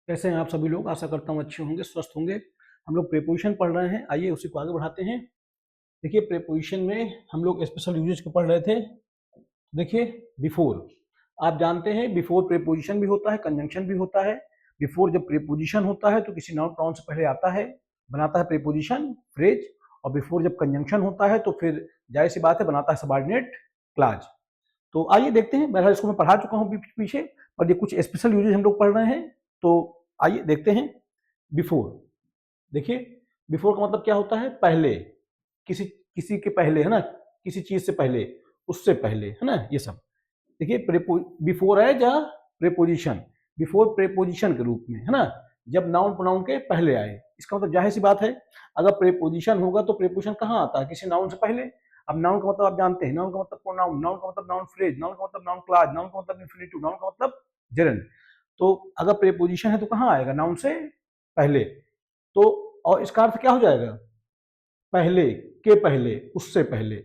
कैसे हैं आप सभी लोग। आशा करता हूँ अच्छे होंगे, स्वस्थ होंगे। हम लोग प्रीपोजिशन पढ़ रहे हैं, आइए उसी को आगे बढ़ाते हैं। देखिए प्रीपोजिशन में हम लोग स्पेशल यूजेज को पढ़ रहे थे। देखिए बिफोर, आप जानते हैं बिफोर प्रीपोजिशन भी होता है, कंजंक्शन भी होता है। बिफोर जब प्रीपोजिशन होता है तो किसी नाउन प्रोनाउन से पहले आता है, बनाता है प्रीपोजिशन फ्रेज। और बिफोर जब कंजंक्शन होता है तो फिर जाहिर सी बात है बनाता है सबऑर्डिनेट क्लॉज। तो आइए देखते हैं। बहरहाल इसको मैं पढ़ा चुका हूँ पीछे, पर ये कुछ स्पेशल यूजेज हम लोग पढ़ रहे हैं। तो आइए देखते हैं। बिफोर, देखिए बिफोर का मतलब क्या होता है? पहले, किसी किसी के पहले, है ना, किसी चीज से पहले, उससे पहले, है ना, ये सब। देखिए बिफोर है या प्रेपोजिशन, बिफोर प्रेपोजिशन के रूप में, है ना, जब नाउन प्रोनाउन के पहले आए। इसका मतलब जाहिर सी बात है, अगर प्रेपोजिशन होगा तो प्रेपोजिशन कहाँ आता है? किसी नाउन से पहले। अब नाउन का मतलब आप जानते हैं, नाउन का मतलब प्रोनाउन, नाउन का मतलब नाउन फ्रेज, नाउन का मतलब नाउन क्लॉज, नाउन का मतलब इंफिनिटिव, नाउन का मतलब जेरेंड। तो अगर प्रेपोजिशन है तो कहाँ आएगा? नाउन से पहले। तो और इसका अर्थ क्या हो जाएगा? पहले, के पहले, उससे पहले।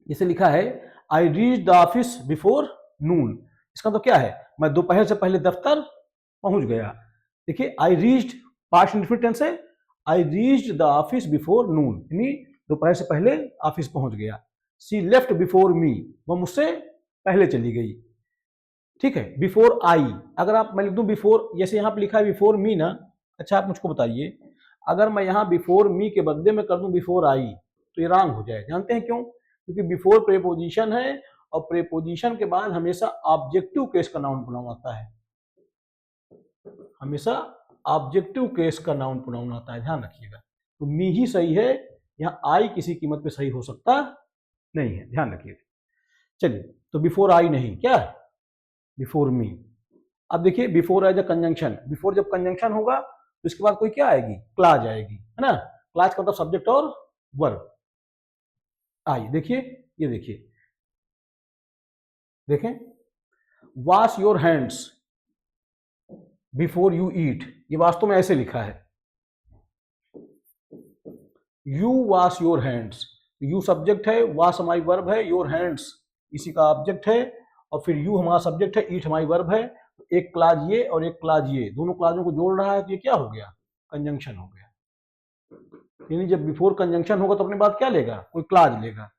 जैसे लिखा है I reach the office before noon. इसका मतलब क्या है? मैं दोपहर से पहले दफ्तर पहुंच गया। देखिए I reached past indefinite tense है, I reached the office before noon, यानी दोपहर से पहले ऑफिस पहुंच गया। सी लेफ्ट बिफोर मी, वह मुझसे पहले चली गई। ठीक है, बिफोर आई, अगर आप मैं लिख दूं बिफोर, जैसे यहां पे लिखा है बिफोर मी ना। अच्छा आप मुझको बताइए, अगर मैं यहां बिफोर मी के बदले में कर दूं बिफोर आई तो ये रॉन्ग हो जाए। जानते हैं क्यों? क्योंकि बिफोर प्रेपोजिशन है और प्रेपोजिशन के बाद हमेशा ऑब्जेक्टिव केस का नाउन प्रोनाउन आता है। हमेशा ऑब्जेक्टिव केस का नाउन प्रोनाउन आता है, ध्यान रखिएगा। तो मी ही सही है, यहाँ आई किसी कीमत पे सही हो सकता नहीं है, ध्यान रखिएगा। चलिए, तो बिफोर आई नहीं, क्या बिफोर मी। अब देखिए before as a conjunction, before जब कंजंक्शन होगा तो इसके बाद कोई क्या आएगी? क्लाज आएगी, है ना। क्लाज का मतलब सब्जेक्ट और वर्ब। आइए देखिए, ये देखिए, देखें, wash your hands before you eat, ये वास्तव में ऐसे लिखा है, you wash your hands. You subject है, वॉश हमारी वर्ब है, योर हैंड्स इसी का ऑब्जेक्ट है, और फिर यू हमारा सब्जेक्ट है, ईट हमारी वर्ब है। एक क्लाज ये और एक क्लाज ये, दोनों क्लाजों को जोड़ रहा है, तो ये क्या हो गया? कंजंक्शन हो गया। यानी जब बिफोर कंजंक्शन होगा तो अपने बाद क्या लेगा? कोई क्लाज लेगा।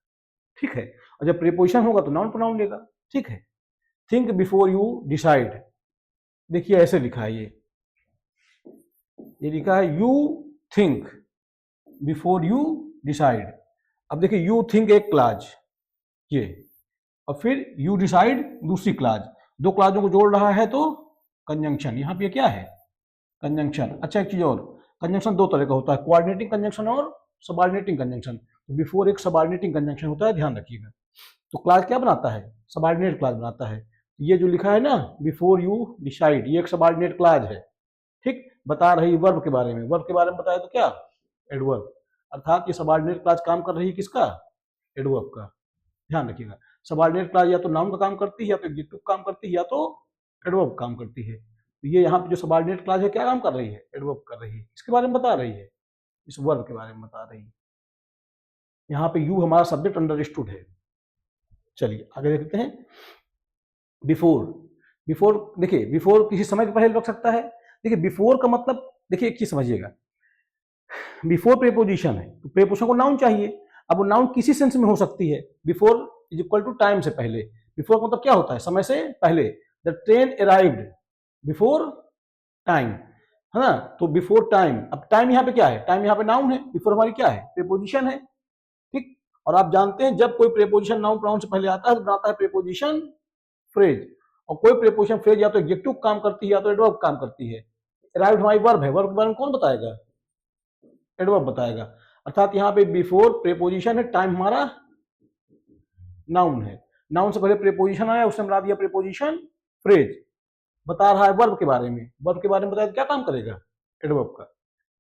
ठीक है, और जब प्रीपोजिशन होगा तो नाउन प्रोनाउन लेगा। ठीक है, थिंक बिफोर यू डिसाइड, देखिए ऐसे लिखा है, ये लिखा है you think before you decide. अब देखिए यू थिंक एक क्लाज ये, और फिर यू डिसाइड दूसरी क्लाज, दो क्लाजों को जोड़ रहा है तो कंजंक्शन। यहां पे क्या है? कंजंक्शन। अच्छा एक चीज और, कंजंक्शन दो तरह का होता है, कोऑर्डिनेटिंग कंजंक्शन और सबऑर्डिनेटिंग कंजंक्शन। तो बिफोर एक सबऑर्डिनेटिंग कंजंक्शन होता है, ध्यान रखिएगा। तो क्लास क्या बनाता है? सबऑर्डिनेट क्लास बनाता है। ये जो लिखा है ना बिफोर यू डिसाइड, ये एक सबऑर्डिनेट क्लास है। ठीक, बता रही वर्ब के बारे में, वर्ब के बारे में बताया तो क्या? एडवर्ब। अर्थात ये सबऑर्डिनेट क्लास काम कर रही है किसका? एडवर्ब का। ध्यान रखिएगा, सबऑर्डिनेट क्लास या तो नाउन का काम करती है, या तो एडजेक्टिव काम करती है, या तो एडवर्ब काम करती है। तो ये यहाँ पे जो सबऑर्डिनेट क्लास है क्या काम कर रही है? एडवर्ब कर रही है। इसके बारे में बता रही है, इस वर्ब के बारे में बता रही है। यहाँ पे यू हमारा सब्जेक्ट अंडरस्टूड है। चलिए आगे देखते हैं। बिफोर, बिफोर देखिए, बिफोर किसी समय के पहले लग सकता है। देखिए बिफोर का मतलब, देखिए एक चीज समझिएगा, बिफोर प्रेपोजिशन है तो प्रेपोजिशन को नाउन चाहिए। अब वो नाउन किसी सेंस में हो सकती है। Before is equal to time से पहले। बिफोर का मतलब क्या होता है? समय से पहले। The train arrived before time, है ना। तो बिफोर टाइम, अब टाइम यहाँ पे क्या है? टाइम यहाँ पे नाउन है, बिफोर हमारी क्या है? प्रेपोजिशन है। ठीक, और आप जानते हैं जब कोई प्रेपोजिशन नाउन प्रोनाउन से पहले आता है तो बनाता है प्रेपोजिशन फ्रेज। और कोई प्रेपोजिशन फ्रेज या तो एडजेक्टिव काम करती है या तो एडवर्ब काम करती है। अराइव्ड हमारी वर्ब है, वर्ब के बारे में कौन बताएगा? एडवर्ब बताएगा। अर्थात यहाँ पे बिफोर प्रेपोजिशन है, टाइम हमारा नाउन है। नाउन से पहले प्रेपोजिशन आया, उसने बना दिया प्रेपोजिशन फ्रेज। बता रहा है वर्ब के बारे में, वर्ब के बारे में बताया तो क्या काम करेगा? एडवर्ब का।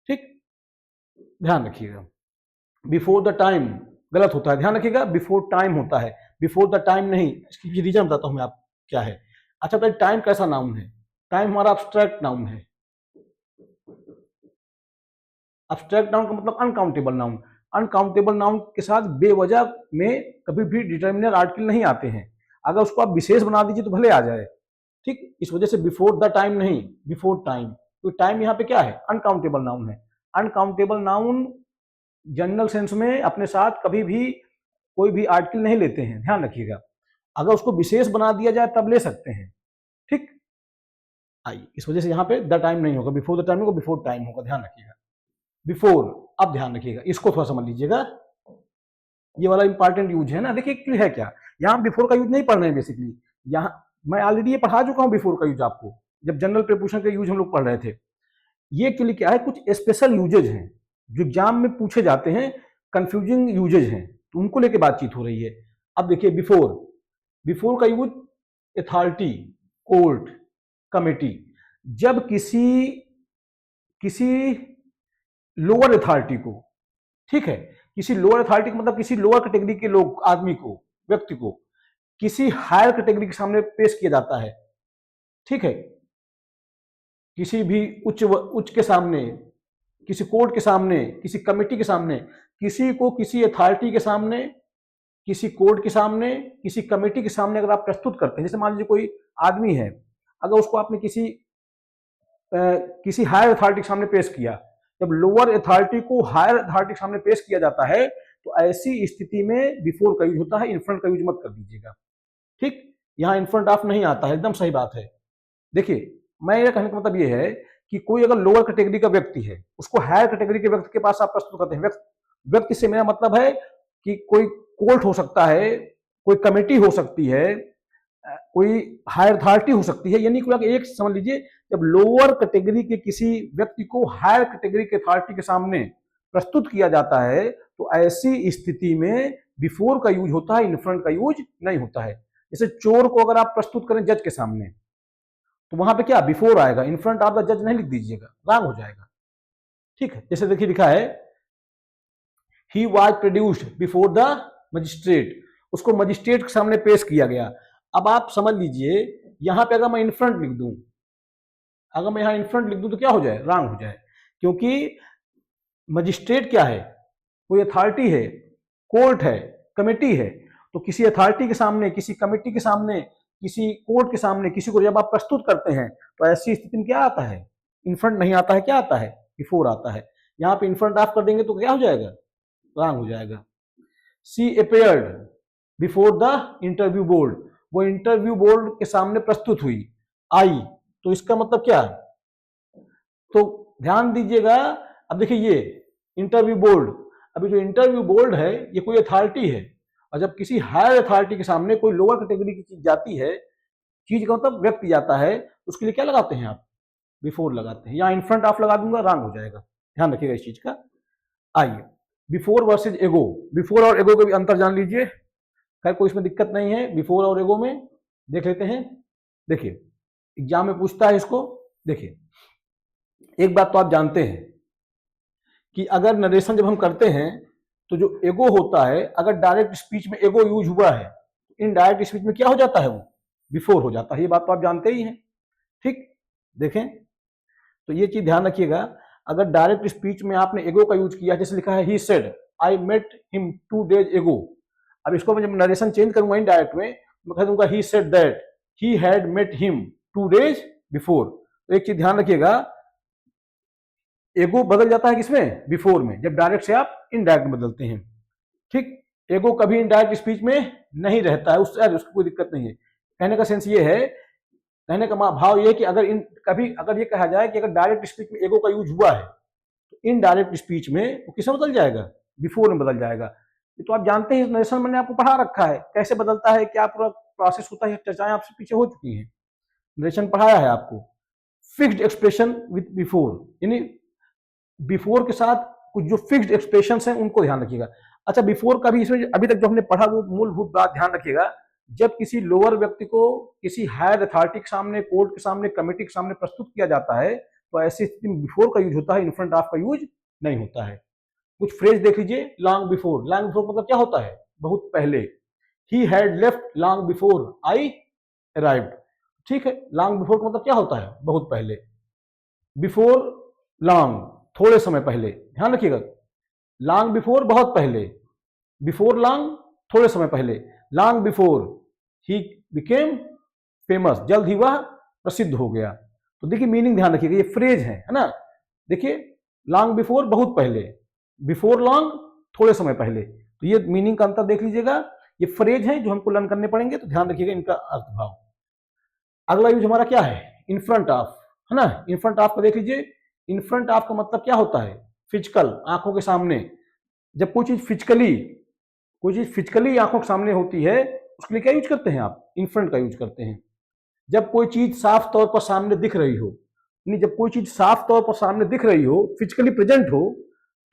ठीक, ध्यान रखिएगा। बिफोर द टाइम गलत होता है, ध्यान रखिएगा, बिफोर टाइम होता है, बिफोर द टाइम नहीं। इसकी रीजन बताता हूं मैं आप क्या है। अच्छा भाई, टाइम कैसा नाउन है? टाइम हमारा अब्स्ट्रैक्ट नाउन है। अब्स्ट्रैक्ट नाउन का मतलब अनकाउंटेबल नाउन। अनकाउंटेबल नाउन के साथ बेवजह में कभी भी डिटर्मिनर आर्टिकल नहीं आते हैं। अगर उसको आप विशेष बना दीजिए तो भले आ जाए, ठीक, इस वजह से बिफोर द टाइम नहीं, बिफोर टाइम। तो टाइम यहाँ पे क्या है, अनकाउंटेबल नाउन है। अनकाउंटेबल नाउन जनरल सेंस में अपने साथ कभी भी कोई भी आर्टिकल नहीं लेते हैं, ध्यान रखिएगा। अगर उसको विशेष बना दिया जाए तब ले सकते हैं। ठीक, आइए, इस वजह से यहाँ पे द टाइम नहीं होगा, बिफोर द टाइम होगा, बिफोर टाइम होगा, ध्यान रखिएगा। बिफोर, अब ध्यान रखिएगा, इसको थोड़ा समझ लीजिएगा, ये वाला इंपॉर्टेंट यूज है ना। देखिए एक्चुअली है क्या, यहाँ बिफोर का यूज नहीं पढ़ रहे हैं बेसिकली, यहाँ मैं ऑलरेडी ये पढ़ा चुका हूँ बिफोर का यूज आपको, जब जनरल प्रीपोजिशन का यूज हम लोग पढ़ रहे थे। ये एक्चुअली क्या है, कुछ स्पेशल यूजेज हैं जो एग्जाम में पूछे जाते हैं, कंफ्यूजिंग यूजेज हैं, तो उनको लेके बातचीत हो रही है। अब देखिए बिफोर, बिफोर का यूज अथॉरिटी, कोर्ट, कमेटी, जब किसी किसी लोअर अथॉरिटी को, ठीक है, किसी लोअर अथॉरिटी को मतलब किसी लोअर कैटेगरी के लोग, आदमी को, व्यक्ति को किसी हायर कैटेगरी के सामने पेश किया जाता है, ठीक है, किसी भी उच्च के सामने, किसी कोर्ट के सामने, किसी कमेटी के सामने, किसी को किसी अथॉरिटी के सामने, किसी कोर्ट के सामने, किसी कमेटी के सामने अगर आप प्रस्तुत करते हैं, जैसे मान लीजिए कोई आदमी है, अगर उसको आपने किसी हायर अथॉरिटी के सामने पेश किया, जब लोअर अथॉरिटी को हायर अथॉरिटी के सामने पेश किया जाता है तो ऐसी स्थिति में बिफोर का यूज होता है, इन फ्रंट का यूज मत कर दीजिएगा। ठीक, यहां इन फ्रंट ऑफ नहीं आता है, एकदम सही बात है। देखिए मैं ये कहने का मतलब ये है कि कोई अगर लोअर कैटेगरी का व्यक्ति है, उसको हायर कैटेगरी के व्यक्ति के पास आप प्रस्तुत करते हैं, व्यक्ति से मेरा मतलब है कि कोई कोर्ट हो सकता है, कोई कमेटी हो सकती है, कोई हायर अथॉरिटी हो सकती है, यानी कि एक समझ लीजिए, जब लोअर कैटेगरी के किसी व्यक्ति को हायर कैटेगरी के अथॉरिटी के सामने प्रस्तुत किया जाता है तो ऐसी स्थिति में बिफोर का यूज होता है, इन फ्रंट का यूज नहीं होता है। जैसे चोर को अगर आप प्रस्तुत करें जज के सामने तो वहां पे क्या बिफोर आएगा, इन फ्रंट ऑफ द जज नहीं लिख दीजिएगा, रॉन्ग हो जाएगा। ठीक है, जैसे देखिए लिखा है he was produced before the magistrate, उसको मजिस्ट्रेट के सामने पेश किया गया। अब आप समझ लीजिए यहां पे अगर मैं इन फ्रंट लिख दूं, अगर मैं यहां इन फ्रंट लिख दूं तो क्या हो जाए, रॉन्ग हो जाए, क्योंकि मजिस्ट्रेट क्या है, कोई अथॉरिटी है, कोर्ट है, कमेटी है, तो किसी अथॉरिटी के सामने, किसी कमेटी के सामने, किसी कोर्ट के सामने किसी को जब आप प्रस्तुत करते हैं तो ऐसी स्थिति में क्या आता है, इन फ्रंट नहीं आता है, क्या आता है, बिफोर आता है। यहां पे इन फ्रंट ऑफ कर देंगे तो क्या हो जाएगा, रॉन्ग हो जाएगा। She appeared before the interview board, वो इंटरव्यू बोर्ड के सामने प्रस्तुत हुई, आई, तो इसका मतलब क्या है, तो ध्यान दीजिएगा। अब देखिए ये इंटरव्यू बोर्ड, अभी जो इंटरव्यू बोर्ड है ये कोई अथॉरिटी है, और जब किसी हायर अथॉरिटी के सामने कोई लोअर कैटेगरी की चीज जाती है, चीज का मतलब व्यक्ति जाता है, उसके लिए क्या लगाते हैं आप, बिफोर लगाते हैं। यहां इन फ्रंट ऑफ लगा दूंगा, रॉन्ग हो जाएगा, ध्यान रखिएगा इस चीज का। आइए बिफोर वर्सेज एगो, बिफोर और एगो के भी अंतर जान लीजिए, खैर कोई इसमें दिक्कत नहीं है, बिफोर और एगो में देख लेते हैं। देखिए एग्जाम में पूछता है इसको। देखिए एक बात तो आप जानते हैं कि अगर नरेशन जब हम करते हैं तो जो एगो होता है, अगर डायरेक्ट स्पीच में एगो यूज हुआ है तो इनडायरेक्ट स्पीच में क्या हो जाता है, वो बिफोर हो जाता है, ये बात तो आप जानते ही हैं। ठीक, देखें तो ये चीज ध्यान रखिएगा, अगर डायरेक्ट स्पीच में आपने एगो का यूज किया, जैसे लिखा है he said I met him 2 days एगो, अब इसको मैं जब नरेशन चेंज करूंगा इनडायरेक्ट में, मैं कह दूंगा he said that he had met him 2 days before. तो एक चीज ध्यान रखिएगा, एगो बदल जाता है किसमें, बिफोर में, जब डायरेक्ट से आप इनडायरेक्ट में बदलते हैं। ठीक, एगो कभी इनडायरेक्ट स्पीच में नहीं रहता है, उसकी कोई दिक्कत नहीं है। कहने का सेंस ये है, कहने का भाव ये है कि कभी अगर ये कहा जाए कि अगर डायरेक्ट स्पीच में एगो का यूज हुआ है तो इनडायरेक्ट स्पीच में वो किसमें बदल जाएगा, बिफोर में बदल जाएगा। ये तो आप जानते हैं, नरेशन मैंने आपको पढ़ा रखा है, कैसे बदलता है, क्या पूरा प्रोसेस होता है, चर्चाएं आपसे पीछे हो चुकी हैं, नरेशन पढ़ाया है आपको। फिक्स्ड एक्सप्रेशन विद बिफोर, यानी बिफोर के साथ कुछ जो फिक्स्ड एक्सप्रेशन हैं उनको ध्यान रखिएगा। अच्छा बिफोर का भी इसमें अभी तक जो हमने पढ़ा वो मूलभूत बात ध्यान रखिएगा, जब किसी लोअर व्यक्ति को किसी हायर अथॉरिटी के सामने, कोर्ट के सामने, कमेटी के सामने प्रस्तुत किया जाता है तो ऐसी स्थिति में बिफोर का यूज होता है, इन फ्रंट ऑफ का यूज नहीं होता है। कुछ फ्रेज देख लीजिए, लॉन्ग बिफोर, लॉन्ग बिफोर मतलब क्या होता है, बहुत पहले। He had left long before I arrived, ठीक है, लॉन्ग बिफोर का मतलब क्या होता है, बहुत पहले। बिफोर लॉन्ग, थोड़े समय पहले, ध्यान रखिएगा, लॉन्ग बिफोर बहुत पहले, बिफोर लॉन्ग थोड़े समय पहले, long before he became famous, जल्द ही वह प्रसिद्ध हो गया। तो देखिए मीनिंग ध्यान रखिएगा, ये फ्रेज है ना। देखिए लॉन्ग बिफोर बहुत पहले, बिफोर लॉन्ग थोड़े समय पहले, तो ये मीनिंग का अंतर देख लीजिएगा। ये फ्रेज है जो हमको लर्न करने पड़ेंगे, तो ध्यान रखिएगा इनका अर्थभाव। अगला यूज हमारा क्या है, इन फ्रंट ऑफ, है ना। इन फ्रंट ऑफ का देख लीजिए, इन फ्रंट ऑफ का मतलब क्या होता है, फिजिकल, आंखों के सामने। जब कोई चीज फिजिकली आंखों के सामने होती है, उसके लिए क्या यूज करते हैं आप, इन फ्रंट का यूज करते हैं। जब कोई चीज साफ तौर पर सामने दिख रही हो, यानी जब कोई चीज साफ तौर पर सामने दिख रही हो, फिजिकली प्रेजेंट हो,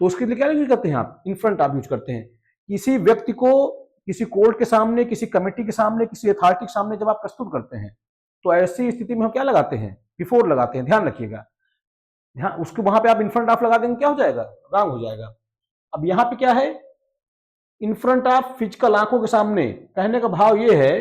तो उसके लिए क्या यूज करते हैं आप, इन फ्रंट ऑफ यूज करते हैं। किसी व्यक्ति को किसी कोर्ट के सामने, किसी कमेटी के सामने, किसी अथॉरिटी के सामने जब आप प्रस्तुत करते हैं, तो ऐसी स्थिति में हम क्या लगाते हैं, बिफोर लगाते हैं, ध्यान रखिएगा। ध्यान, उसके वहां पे आप इन फ्रंट ऑफ लगा देंगे, क्या हो जाएगा, रॉन्ग हो जाएगा। अब यहां पे क्या है, इन फ्रंट ऑफ फिजिकल, आंखों के सामने, कहने का भाव ये है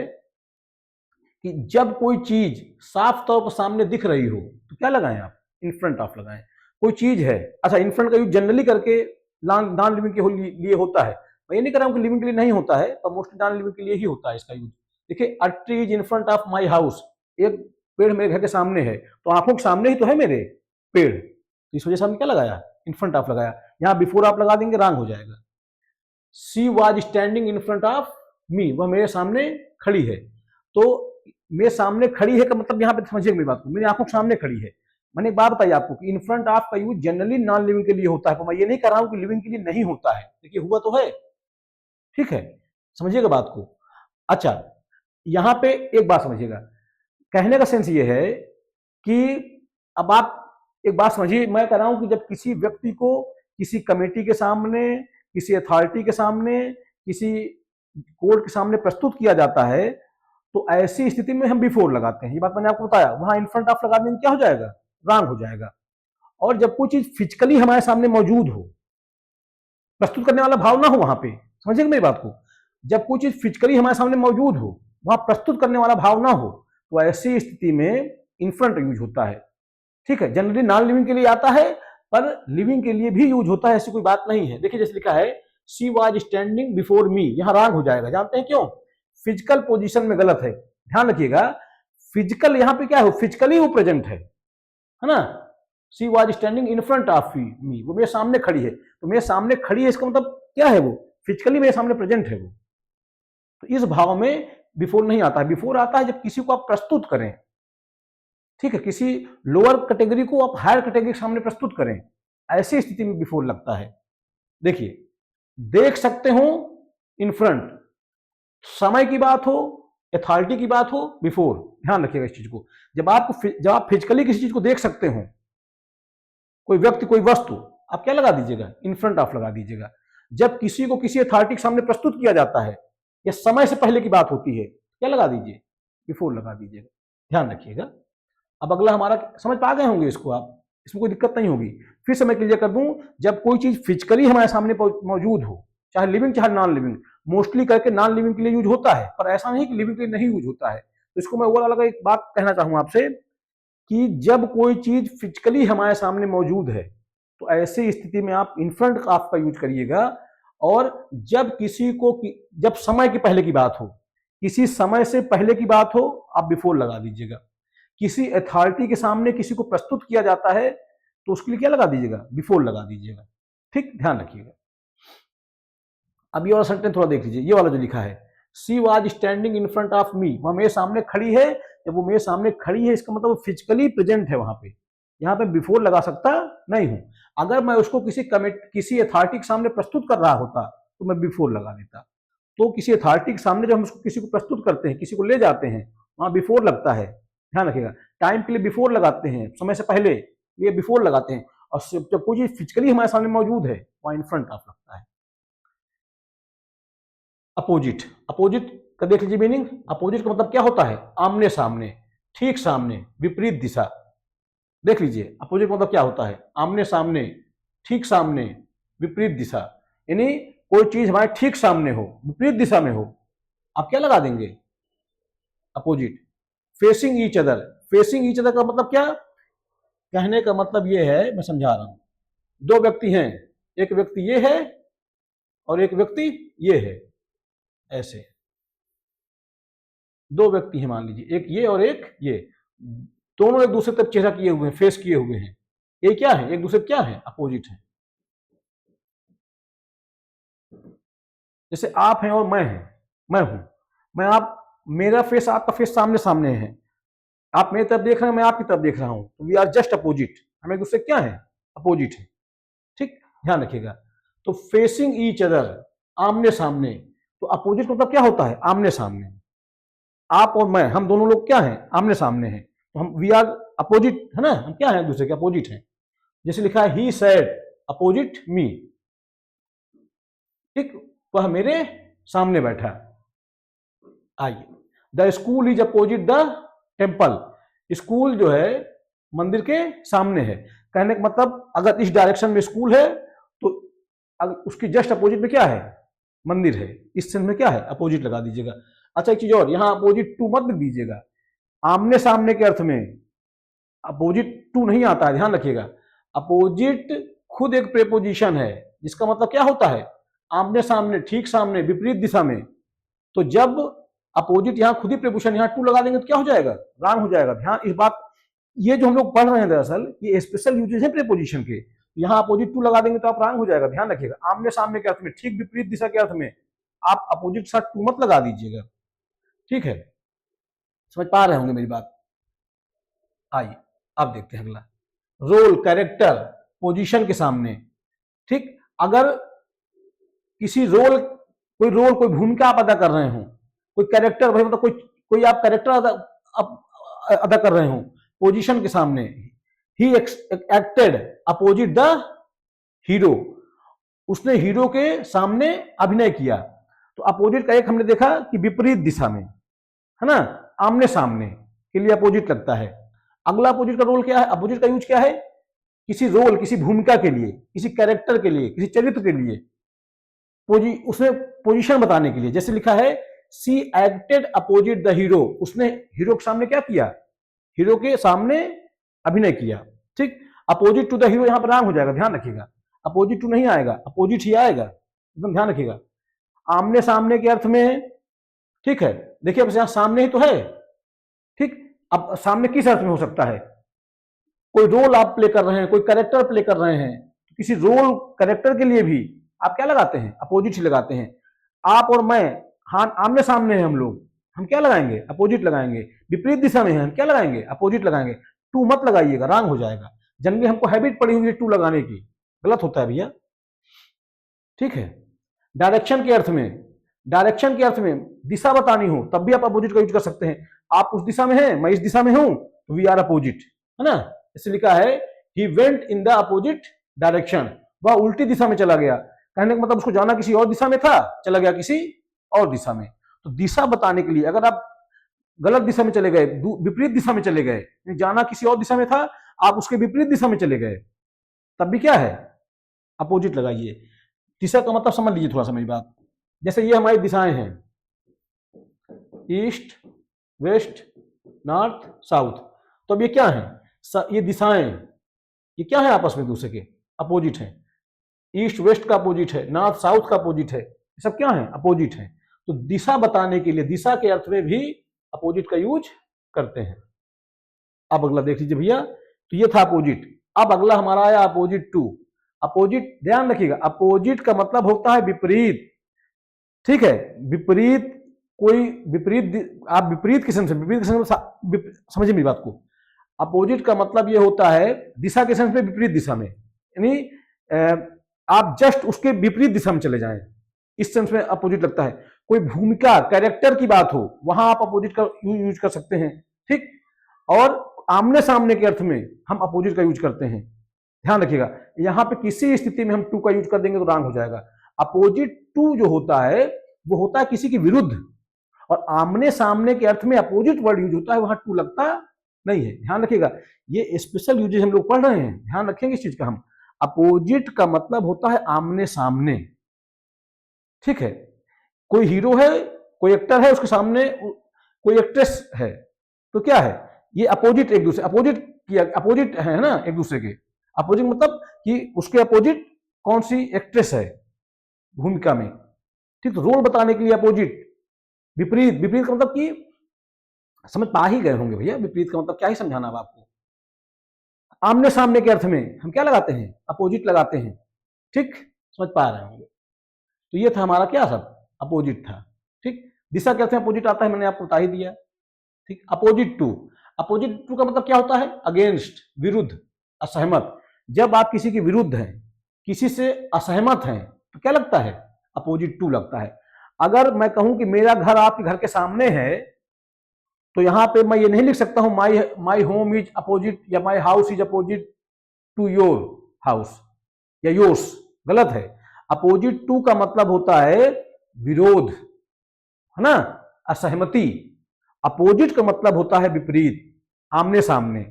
कि जब कोई चीज साफ तौर पर सामने दिख रही हो, तो क्या लगाएं आप, इन फ्रंट ऑफ लगाएं। कोई चीज है, अच्छा इन फ्रंट का यूज जनरली करके नॉन लिविंग के लिए होता है। मैं ये नहीं कर रहा हूं कि लिविंग के लिए नहीं होता है, पर मोस्टली नॉन लिविंग के लिए ही होता है इसका यूज। देखिए a tree is in front of my house, एक पेड़ मेरे घर के सामने है, तो आंखों के सामने ही तो है मेरे पेड़, तो इस वजह से हमने क्या लगाया, इन फ्रंट ऑफ लगाया। यहां बिफोर आप लगा देंगे, रॉन्ग हो जाएगा। She was standing in front of me, वह मेरे सामने खड़ी है। तो मेरे सामने खड़ी है का मतलब यहां पे समझिए मेरी बात को, मेरी आंखों के सामने खड़ी है। मैंने एक बात बताई आपको कि इन फ्रंट ऑफ का यूज जनरली नॉन लिविंग के लिए होता है, पर मैं ये नहीं कर रहा हूं कि लिविंग के लिए नहीं होता है। देखिए हुआ तो है, ठीक है, समझिएगा बात को। अच्छा यहां पे एक बात समझिएगा, कहने का सेंस ये है कि अब आप एक बात समझिए, मैं कह रहा हूं कि जब किसी व्यक्ति को किसी कमेटी के सामने, किसी अथॉरिटी के सामने, किसी कोर्ट के सामने प्रस्तुत किया जाता है, तो ऐसी स्थिति में हम बिफोर लगाते हैं। ये बात मैंने आपको बताया, वहां इन फ्रंट ऑफ लगा देंगे, क्या हो जाएगा, रॉन्ग हो जाएगा। और जब कोई चीज फिजिकली हमारे सामने मौजूद हो, प्रस्तुत करने वाला भाव ना हो वहां पे, समझिएगा मेरी बात को, जब कोई चीज फिजिकली हमारे सामने मौजूद हो, वहां प्रस्तुत करने वाला भाव ना हो, तो ऐसी स्थिति में इन फ्रंट यूज होता है। ठीक है, जनरली नॉन लिविंग के लिए आता है, पर लिविंग के लिए भी यूज होता है, ऐसी कोई बात नहीं है। देखिए जैसे लिखा है, she was standing before me, यहां रॉन्ग हो जाएगा, जानते हैं क्यों, फिजिकल पोजीशन में गलत है। ध्यान रखिएगा, फिजिकल यहां पे क्या है, फिजिकली वो प्रेजेंट है ना। She was standing in front of me, वो मेरे सामने खड़ी है, तो मेरे सामने खड़ी है इसका मतलब क्या है, वो फिजिकली मेरे सामने प्रेजेंट है वो। तो इस भाव में बिफोर नहीं आता है। बिफोर आता है जब किसी को आप प्रस्तुत करें, ठीक है, किसी लोअर कैटेगरी को आप हायर कैटेगरी के सामने प्रस्तुत करें, ऐसी स्थिति में बिफोर लगता है। देखिए देख सकते हो, इन फ्रंट, समय की बात हो, अथॉरिटी की बात हो, बिफोर। ध्यान रखिएगा इस चीज को, जब आप फिजिकली किसी चीज को देख सकते हो, कोई व्यक्ति, कोई वस्तु, आप क्या लगा दीजिएगा, इन फ्रंट ऑफ लगा दीजिएगा। जब किसी को किसी अथॉरिटी के सामने प्रस्तुत किया जाता है, या समय से पहले की बात होती है, क्या लगा दीजिए, बिफोर लगा दीजिएगा। ध्यान रखिएगा। अब अगला हमारा, समझ पा गए होंगे इसको आप, इसमें कोई दिक्कत नहीं होगी। फिर से मैं क्लियर कर दूं, जब कोई चीज फिजिकली हमारे सामने मौजूद हो, चाहे लिविंग चाहे नॉन लिविंग, मोस्टली करके नॉन लिविंग के लिए यूज होता है, पर ऐसा नहीं कि लिविंग के लिए नहीं यूज होता है। तो इसको मैं ओवरऑल एक बात कहना चाहूंगा आपसे, कि जब कोई चीज फिजिकली हमारे सामने मौजूद है, तो ऐसी स्थिति में आप इन फ्रंट ऑफ का यूज करिएगा। और जब किसी को, जब समय के पहले की बात हो, किसी समय से पहले की बात हो, आप बिफोर लगा दीजिएगा। किसी अथॉरिटी के सामने किसी को प्रस्तुत किया जाता है, तो उसके लिए क्या लगा दीजिएगा, बिफोर लगा दीजिएगा। ठीक, ध्यान रखिएगा। अब ये वाला सेंटेंस थोड़ा देख लीजिए, ये वाला जो लिखा है, she was standing in front of me, वह मेरे सामने खड़ी है। जब वो मेरे सामने खड़ी है, इसका मतलब वो फिजिकली प्रेजेंट है वहां पे। यहाँ पे बिफोर लगा सकता नहीं हूं। अगर मैं उसको किसी अथॉरिटी के सामने प्रस्तुत कर रहा होता, तो मैं बिफोर लगा देता। तो किसी अथॉरिटी के सामने जब हम उसको किसी को प्रस्तुत करते हैं, किसी को ले जाते हैं, वहां बिफोर लगता है। ध्यान रखिएगा, टाइम के लिए बिफोर लगाते हैं, समय से पहले, ये बिफोर लगाते हैं। और जब कोई चीज फिजिकली हमारे सामने मौजूद है, वहां इन फ्रंट ऑफ लगता है। अपोजिट, अपोजिट का देख लीजिए मीनिंग। अपोजिट का मतलब क्या होता है, आमने सामने, ठीक सामने, विपरीत दिशा। देख लीजिए अपोजिट का मतलब क्या होता है, आमने सामने, ठीक सामने, विपरीत दिशा। यानी कोई चीज हमारे ठीक सामने हो, विपरीत दिशा में हो, आप क्या लगा देंगे, opposite. Facing each other, facing each other का मतलब क्या, कहने का मतलब ये है, मैं समझा रहा हूं, दो व्यक्ति हैं, एक व्यक्ति ये है और एक व्यक्ति ये है, ऐसे। दो व्यक्ति हैं मान लीजिए, एक ये और एक ये, दोनों एक दूसरे तरफ चेहरा किए हुए हैं, फेस किए हुए हैं। ये क्या है, एक दूसरे क्या है, अपोजिट है। जैसे आप हैं और मैं हूं, मैं आप, मेरा फेस आपका फेस सामने सामने है, आप मेरी तरफ देख रहे हैं, मैं आपकी तरफ देख रहा हूं, तो वी आर जस्ट अपोजिट, हम एक दूसरे क्या है, अपोजिट है। ठीक, ध्यान रखिएगा। तो फेसिंग ईच अदर, आमने सामने, तो अपोजिट मतलब क्या होता है, आमने सामने। आप और मैं, हम दोनों लोग क्या हैं, आमने सामने हैं, तो हम वी आर अपोजिट है ना, हम क्या है, एक दूसरे के अपोजिट हैं। जैसे लिखा है ही सेड अपोजिट मी, ठीक, वह मेरे सामने बैठा। आइए, the school is opposite the temple, school जो है मंदिर के सामने है। कहने का मतलब अगर इस डायरेक्शन में स्कूल है तो उसकी जस्ट अपोजिट में क्या है, मंदिर है। इस सेंस में क्या है, अपोजिट लगा दीजिएगा। अच्छा एक चीज और, यहां अपोजिट टू मत लिख दीजिएगा, आमने सामने के अर्थ में अपोजिट टू नहीं आता है, ध्यान रखिएगा। अपोजिट खुद एक प्रेपोजिशन है, जिसका मतलब क्या होता है, आमने सामने, ठीक सामने, विपरीत दिशा में। तो जब अपोजिट यहां खुद ही प्रेपोजिशन, यहां टू लगा देंगे तो क्या हो जाएगा, रॉन्ग हो जाएगा। ध्यान इस बात, ये जो हम लोग पढ़ रहे हैं दरअसल ये स्पेशल यूजेज है प्रेपोजिशन के। यहां अपोजिट टू लगा देंगे तो आप रॉन्ग हो जाएगा, ध्यान रखिएगा। आमने सामने के अर्थ में, ठीक विपरीत दिशा के अर्थ में आप अपोजिट के साथ टू मत लगा दीजिएगा, ठीक है। समझ पा रहे होंगे मेरी बात। आइए अब देखते हैं अगला, रोल, कैरेक्टर, पोजीशन के सामने। ठीक, अगर किसी रोल, कोई भूमिका आप अदा कर रहे हो, कोई कैरेक्टर, भाई मतलब कोई आप कैरेक्टर अदा कर रहे हो, पोजीशन के सामने, he acted opposite the hero, उसने हीरो के सामने अभिनय किया। तो अपोजिट का एक हमने देखा कि विपरीत दिशा में, है ना, आमने सामने के लिए अपोजिट लगता है। अगला अपोजिट का रोल क्या है, अपोजिट का यूज क्या है, किसी रोल, किसी भूमिका के लिए, किसी कैरेक्टर के लिए, किसी चरित्र के लिए, उसने पोजीशन बताने के लिए। जैसे लिखा है सी एक्टेड अपोजिट द हीरो, उसने हीरो के सामने क्या किया, हीरो के सामने अभिनय किया। ठीक, अपोजिट टू द हीरो यहां पर रॉन्ग हो जाएगा, ध्यान रखिएगा। अपोजिट टू नहीं आएगा, अपोजिट ही आएगा, एकदम ध्यान रखिएगा। आमने सामने के अर्थ में, ठीक है, देखिए अब यहां सामने ही तो है। ठीक, अब सामने किस अर्थ में हो सकता है, कोई रोल आप प्ले कर रहे हैं, कोई कैरेक्टर प्ले कर रहे हैं, किसी रोल कैरेक्टर के लिए भी आप क्या लगाते हैं, अपोजिट ही लगाते हैं। आप और मैं, हाँ आमने सामने हैं हम लोग, हम क्या लगाएंगे, अपोजिट लगाएंगे। विपरीत दिशा में है, हम क्या लगाएंगे, अपोजिट लगाएंगे। टू मत लगाइएगा, रॉन्ग हो जाएगा। जनरली हमको हैबिट पड़ी हुई है टू लगाने की, गलत होता है भैया। ठीक है, डायरेक्शन के अर्थ में, डायरेक्शन के अर्थ में दिशा बतानी हो तब भी आप अपोजिट का यूज कर सकते हैं। आप उस दिशा में हैं, मैं इस दिशा में हूं, तो वी आर अपोजिट, है ना। इसलिए लिखा है he went in the opposite direction, वह उल्टी दिशा में चला गया। कहने का मतलब उसको जाना किसी और दिशा में था, चला गया किसी और दिशा में। तो दिशा बताने के लिए अगर आप गलत दिशा में चले गए, विपरीत दिशा में चले गए, जाना किसी और दिशा में था, आप उसके विपरीत दिशा में चले गए, तब भी क्या है, अपोजिट लगाइए। दिशा का मतलब समझ लीजिए थोड़ा सा मेरी बात। जैसे ये हमारी दिशाएं हैं, ईस्ट, वेस्ट, नॉर्थ, साउथ। तो अब ये क्या है, ये दिशाएं, ये क्या है, आपस में दूसरे के अपोजिट है। ईस्ट वेस्ट का अपोजिट है, नॉर्थ साउथ का अपोजिट है, ये सब क्या है, अपोजिट है। तो दिशा बताने के लिए, दिशा के अर्थ में भी अपोजिट का यूज करते हैं। अब अगला देख लीजिए भैया, तो ये था अपोजिट। अब अगला हमारा आया अपोजिट टू। अपोजिट, ध्यान रखिएगा, अपोजिट का मतलब होता है विपरीत। ठीक है, विपरीत, कोई विपरीत, आप विपरीत किस्म से, विपरीत किस्म से समझिए मेरी बात को। अपोजिट का मतलब ये होता है दिशा के सेंस में, विपरीत दिशा में, यानी आप जस्ट उसके विपरीत दिशा में चले जाएं, इस सेंस में अपोजिट लगता है। कोई भूमिका, कैरेक्टर की बात हो, वहां आप अपोजिट का यूज कर सकते हैं। ठीक, और आमने सामने के अर्थ में हम अपोजिट का यूज करते हैं, ध्यान रखिएगा। यहां पे किसी स्थिति में हम टू का यूज कर देंगे तो रॉन्ग हो जाएगा। अपोजिट टू जो होता है वो होता है किसी के विरुद्ध, और आमने सामने के अर्थ में अपोजिट वर्ड यूज होता है, वहां टू लगता नहीं है, ध्यान रखिएगा। ये स्पेशल यूजेज हम लोग पढ़ रहे हैं, ध्यान रखेंगे इस चीज का हम। अपोजिट का मतलब होता है आमने सामने। ठीक है, कोई हीरो है, कोई एक्टर है, उसके सामने कोई एक्ट्रेस है, तो क्या है, ये अपोजिट, एक दूसरे अपोजिट किया, अपोजिट है ना एक दूसरे के। अपोजिट मतलब कि उसके अपोजिट कौन सी एक्ट्रेस है भूमिका में। ठीक, तो रोल बताने के लिए अपोजिट, विपरीत, विपरीत का मतलब कि समझ पा ही गए होंगे भैया, विपरीत का मतलब क्या ही समझाना अब आपको। आमने सामने के अर्थ में हम क्या लगाते हैं, अपोजिट लगाते हैं, ठीक, समझ पा रहे होंगे। तो ये था हमारा क्या शब्द, अपोजिट था, ठीक। दिशा के अर्थ में अपोजिट आता है, मैंने आपको बता ही दिया, ठीक। अपोजिट टू, अपोजिट टू का मतलब क्या होता है, अगेंस्ट, विरुद्ध, असहमत। जब आप किसी के विरुद्ध हैं, किसी से असहमत हैं, तो क्या लगता है, अपोजिट टू लगता है। अगर मैं कहूं कि मेरा घर आपके घर के सामने है, तो यहां पे मैं ये नहीं लिख सकता हूं माई होम इज अपोजिट या my house is opposite to your house या योर्स, गलत है। अपोजिट टू का मतलब होता है विरोध, है ना, असहमति। अपोजिट का मतलब होता है विपरीत, आमने सामने,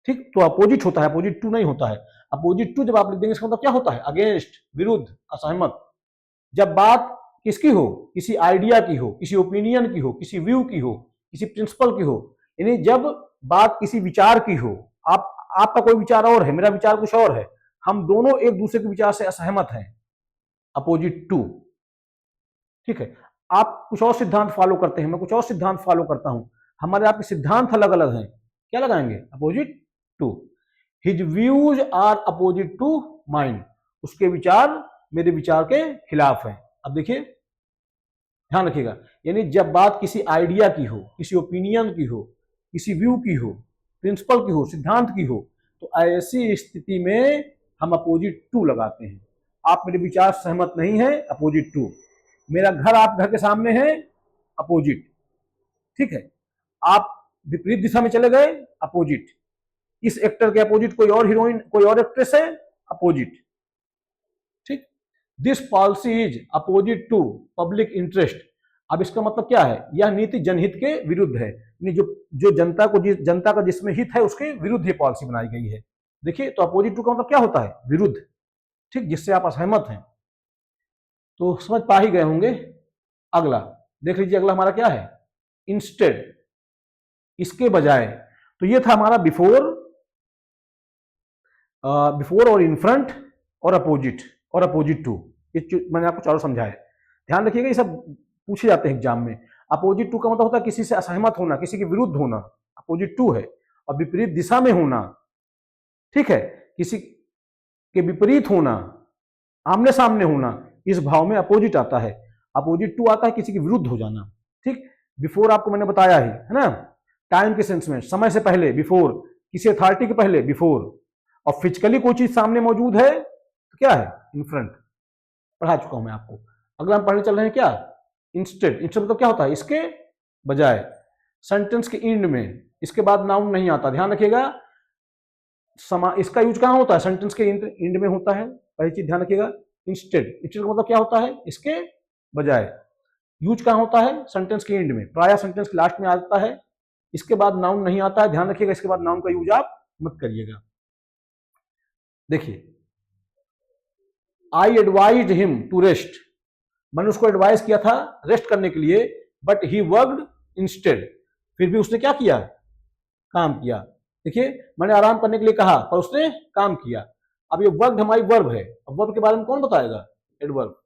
ठीक। तो अपोजिट होता है, अपोजिट टू नहीं होता है। अपोजिट टू जब आप लिख देंगे इसका मतलब क्या होता है, अगेंस्ट, विरुद्ध, असहमत। जब बात किसकी हो, किसी आइडिया की हो, किसी ओपिनियन की हो, किसी व्यू की हो, किसी प्रिंसिपल की हो, यानी जब बात किसी विचार की हो, आपका कोई विचार और है, मेरा विचार कुछ और है, हम दोनों एक दूसरे के विचार से असहमत हैं, अपोजिट टू, ठीक है। आप कुछ और सिद्धांत फॉलो करते हैं, मैं कुछ और सिद्धांत फॉलो करता हूं, हमारे आपके सिद्धांत अलग अलग हैं, क्या लगाएंगे, opposite to. His views are opposite to mind, उसके विचार मेरे विचार के खिलाफ है। अब देखिए ध्यान रखिएगा, यानी जब बात किसी आइडिया की हो, किसी ओपिनियन की हो, किसी व्यू की हो, प्रिंसिपल की हो, सिद्धांत की हो, तो ऐसी स्थिति में हम अपोजिट टू लगाते हैं। आप मेरे विचार सहमत नहीं है, अपोजिट टू। मेरा घर आप घर के सामने है, अपोजिट, ठीक है। आप विपरीत दिशा में चले गए, अपोजिट। इस एक्टर के अपोजिट कोई और हीरोइन, कोई और एक्ट्रेस है, अपोजिट, ठीक। This policy is opposite to public interest. अब इसका मतलब क्या है, यह नीति जनहित के विरुद्ध है, जो जनता का जिसमें हित है उसके विरुद्ध ये पॉलिसी बनाई गई है। देखिए, तो अपोजिट टू का मतलब क्या होता है, विरुद्ध, ठीक, जिससे आप असहमत हैं। तो समझ पा ही गए होंगे। अगला देख लीजिए, अगला हमारा क्या है, इंस्टेड, इसके बजाय। तो ये था हमारा बिफोर, बिफोर और इन फ्रंट और अपोजिट और अपोजिट टू। मैंने आपको चारों समझाया, ध्यान रखिएगा, ये सब पूछे जाते हैं एग्जाम में। अपोजिट टू का मतलब होता है किसी से असहमत होना, किसी के विरुद्ध होना, अपोजिट टू है। और विपरीत दिशा में होना, ठीक है, किसी के विपरीत होना, आमने सामने होना, इस भाव में अपोजिट आता है। अपोजिट टू आता है किसी के विरुद्ध हो जाना, ठीक। बिफोर आपको मैंने बताया है ना, टाइम के सेंस में, समय से पहले, बिफोर, किसी अथॉरिटी के पहले, बिफोर। और फिजिकली कोई चीज सामने मौजूद है तो क्या है, इन फ्रंट, पढ़ा चुका हूं मैं आपको। अगला हम पढ़ने चल रहे हैं क्या, इंस्टेड। इंस्टेड मतलब क्या होता है, इसके बजाय। सेंटेंस के एंड में इसके बाद नाउन नहीं आता, ध्यान रखिएगा। इसका यूज कहां होता है, सेंटेंस के एंड में होता है, पहली चीज ध्यान रखिएगा। इंस्टेड, इंस्टेड का मतलब क्या होता है, इसके बजाय। यूज कहां होता है, सेंटेंस के एंड में, प्राय सेंटेंस के लास्ट में आता है, इसके बाद नाउन नहीं आता है, ध्यान रखिएगा, इसके बाद नाउन का यूज आप मत करिएगा। देखिए, आई एडवाइज्ड हिम टू रेस्ट, मैंने उसको एडवाइस किया था रेस्ट करने के लिए, बट ही वर्कड इंस्टेड, फिर भी उसने क्या किया, काम किया। देखिए, मैंने आराम करने के लिए कहा पर उसने काम किया। अब ये वर्कड हमारी वर्ब है, अब वर्ब के बारे में कौन बताएगा, एडवर्ब।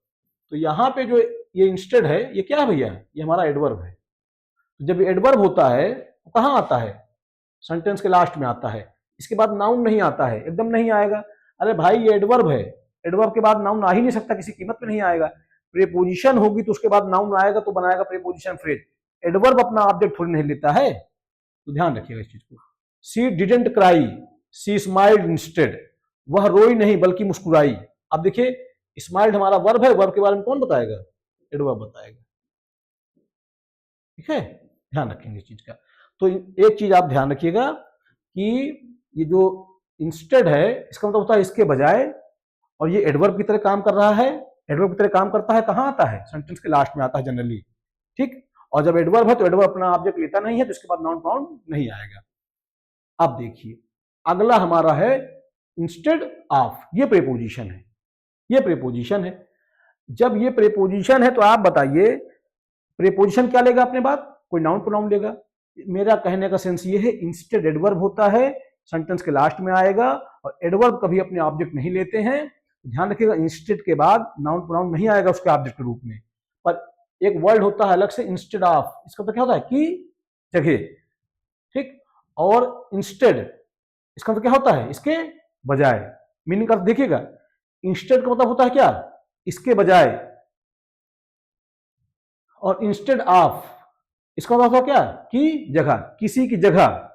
तो यहां पे जो ये इंस्टेड है, ये क्या है भैया, ये हमारा एडवर्ब है। तो जब एडवर्ब होता है तो कहां आता है, सेंटेंस के लास्ट में आता है, इसके बाद नाउन नहीं आता है, एकदम नहीं आएगा। अरे भाई, ये एडवर्ब है, एडवर्ब के बाद नाउन आ ही नहीं सकता, किसी कीमत पे नहीं आएगा। प्रीपोजिशन होगी तो उसके बाद नाउन आएगा तो बनाएगा प्रीपोजिशन फ्रेज। एडवर्ब अपना ऑब्जेक्ट थोड़ी नहीं लेता है, तो ध्यान रखिएगा इस चीज को। She didn't cry, she smiled instead, वह रोई नहीं बल्कि मुस्कुराई। अब देखिए, स्माइल्ड हमारा वर्ब है, वर्ब के बारे में कौन बताएगा, एडवर्ब बताएगा, ठीक है, ध्यान रखेंगे इस चीज का। तो एक चीज आप ध्यान रखिएगा कि ये जो इंस्टेड है, इसका मतलब होता है इसके बजाय, और ये एडवर्ब की तरह काम कर रहा है। एडवर्ब की तरह काम करता है, कहां आता है, सेंटेंस के लास्ट में आता है जनरली, ठीक। और जब एडवर्ब है तो एडवर्ब अपना ऑब्जेक्ट लेता नहीं है, तो इसके बाद नाउन प्रोनाउन नहीं आएगा। अब देखिए, अगला हमारा है इंस्टेड ऑफ, ये प्रीपोजिशन है, ये प्रीपोजिशन है। जब ये प्रीपोजिशन है तो आप बताइए, प्रीपोजिशन क्या लेगा अपने बात, कोई नाउन प्रोनाउन लेगा। मेरा कहने का सेंस ये है, इंस्टेड एडवर्ब होता है, सेंटेंस के लास्ट में आएगा, और एडवर्ब कभी अपने ऑब्जेक्ट नहीं लेते हैं। ध्यान रखिएगा, इंस्टेड के बाद नाउन प्रोनाउन नहीं आएगा उसके ऑब्जेक्ट के रूप में, पर एक वर्ड होता है अलग से, इंस्टेड ऑफ। इसका तो क्या होता है कि जगह, ठीक। और इंस्टेड, इसका मतलब क्या होता है, इसके बजाय। मीनिंग का देखिएगा, इंस्टेड का मतलब होता है क्या, इसके बजाय। और इंस्टेड ऑफ, इसका मतलब होता है क्या, की जगह, किसी की जगह।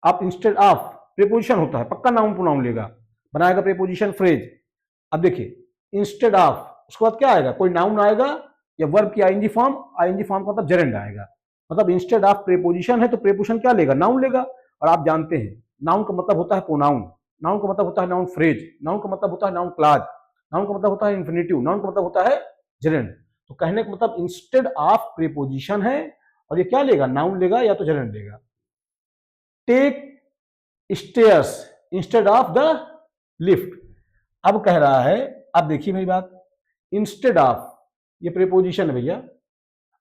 आप इंस्टेड ऑफ प्रीपोजिशन होता है, पक्का नाउन प्रोनाउन लेगा, बनाएगा प्रीपोजिशन फ्रेज। अब देखिए इंस्टेड ऑफ, उसके बाद क्या आएगा, कोई नाउन आएगा या वर्ब की आईएनजी फॉर्म, आईएनजी फॉर्म का मतलब जेरेंड आएगा। मतलब इंस्टेड ऑफ प्रीपोजिशन है तो प्रीपोजिशन क्या लेगा, नाउन लेगा। और आप जानते हैं नाउन का मतलब होता है प्रोनाउन, नाउन का मतलब होता है नाउन फ्रेज, नाउन का मतलब होता है नाउन क्लॉज, नाउन का मतलब होता है इंफिनिटिव, नाउन का मतलब होता है जेरेंड। तो कहने का मतलब इंस्टेड ऑफ प्रीपोजिशन है और ये क्या लेगा, नाउन लेगा या तो जेरेंड लेगा। Take stairs instead of the lift. अब कह रहा है, अब देखिए मेरी बात, इंस्टेड ऑफ ये प्रीपोजिशन है भैया,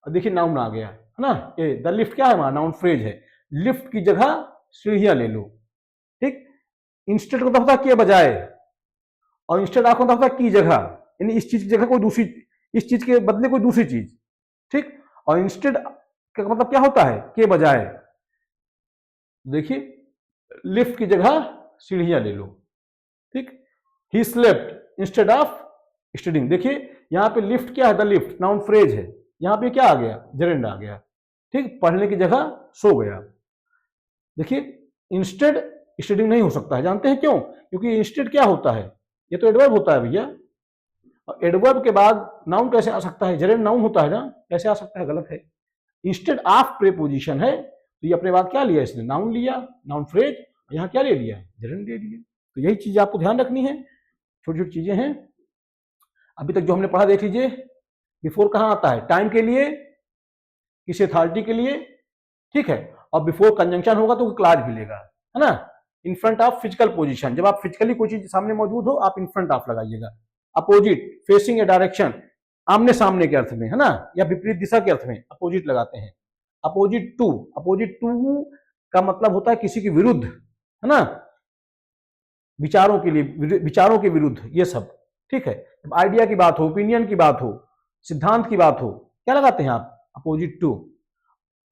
अब देखिए नाउन आ गया है ना, ये द लिफ्ट क्या है हमारा, नाउन फ्रेज है। लिफ्ट की जगह सीढ़ियां ले लो, ठीक। इंस्टेड को होता है के बजाय, और इंस्टेड ऑफ होता है की जगह, यानी इस चीज की जगह कोई दूसरी, इस चीज के बदले कोई दूसरी चीज, ठीक। और इंस्टेड का मतलब क्या होता है, के बजाय। देखिए लिफ्ट की जगह सीढ़ियां ले लो, ठीक। He slept instead of studying. देखिए यहां पे लिफ्ट क्या है, द लिफ्ट नाउन फ्रेज है, यहां पे क्या आ गया, जेरेंड आ गया, ठीक। पढ़ने की जगह सो गया। देखिए इंस्टेड स्टडिंग नहीं हो सकता है, जानते हैं क्यों, क्योंकि इंस्टेड क्या होता है, ये तो एडवर्ब होता है भैया। एडवर्ब के बाद नाउन कैसे आ सकता है, जेरेंड नाउन होता है ना, कैसे आ सकता है, गलत है। इंस्टेड ऑफ प्रीपोजिशन है तो ये अपने बाद क्या लिया, इसने नाउन लिया, नाउन फ्रेज, यहाँ क्या ले लिया, जेरेंड ले लिया। तो यही चीज आपको ध्यान रखनी है, छोटी छोटी चीजें हैं। अभी तक जो हमने पढ़ा देख लीजिए, बिफोर कहाँ आता है, टाइम के लिए, किसी अथॉरिटी के लिए, ठीक है। और बिफोर कंजंक्शन होगा तो क्लाज भी लेगा, है ना। इन फ्रंट ऑफ फिजिकल पोजीशन, जब आप फिजिकली कोई चीज सामने मौजूद हो आप इन फ्रंट ऑफ लगाइएगा। अपोजिट, फेसिंग ए डायरेक्शन, आमने सामने के अर्थ में, है ना, या विपरीत दिशा के अर्थ में अपोजिट लगाते हैं। अपोजिट टू, अपोजिट टू का मतलब होता है किसी के विरुद्ध, है ना, विचारों के लिए, विचारों के विरुद्ध, ये सब, ठीक है। जब आइडिया की बात हो, ओपिनियन की बात हो, सिद्धांत की बात हो, क्या लगाते हैं आप, अपोजिट टू।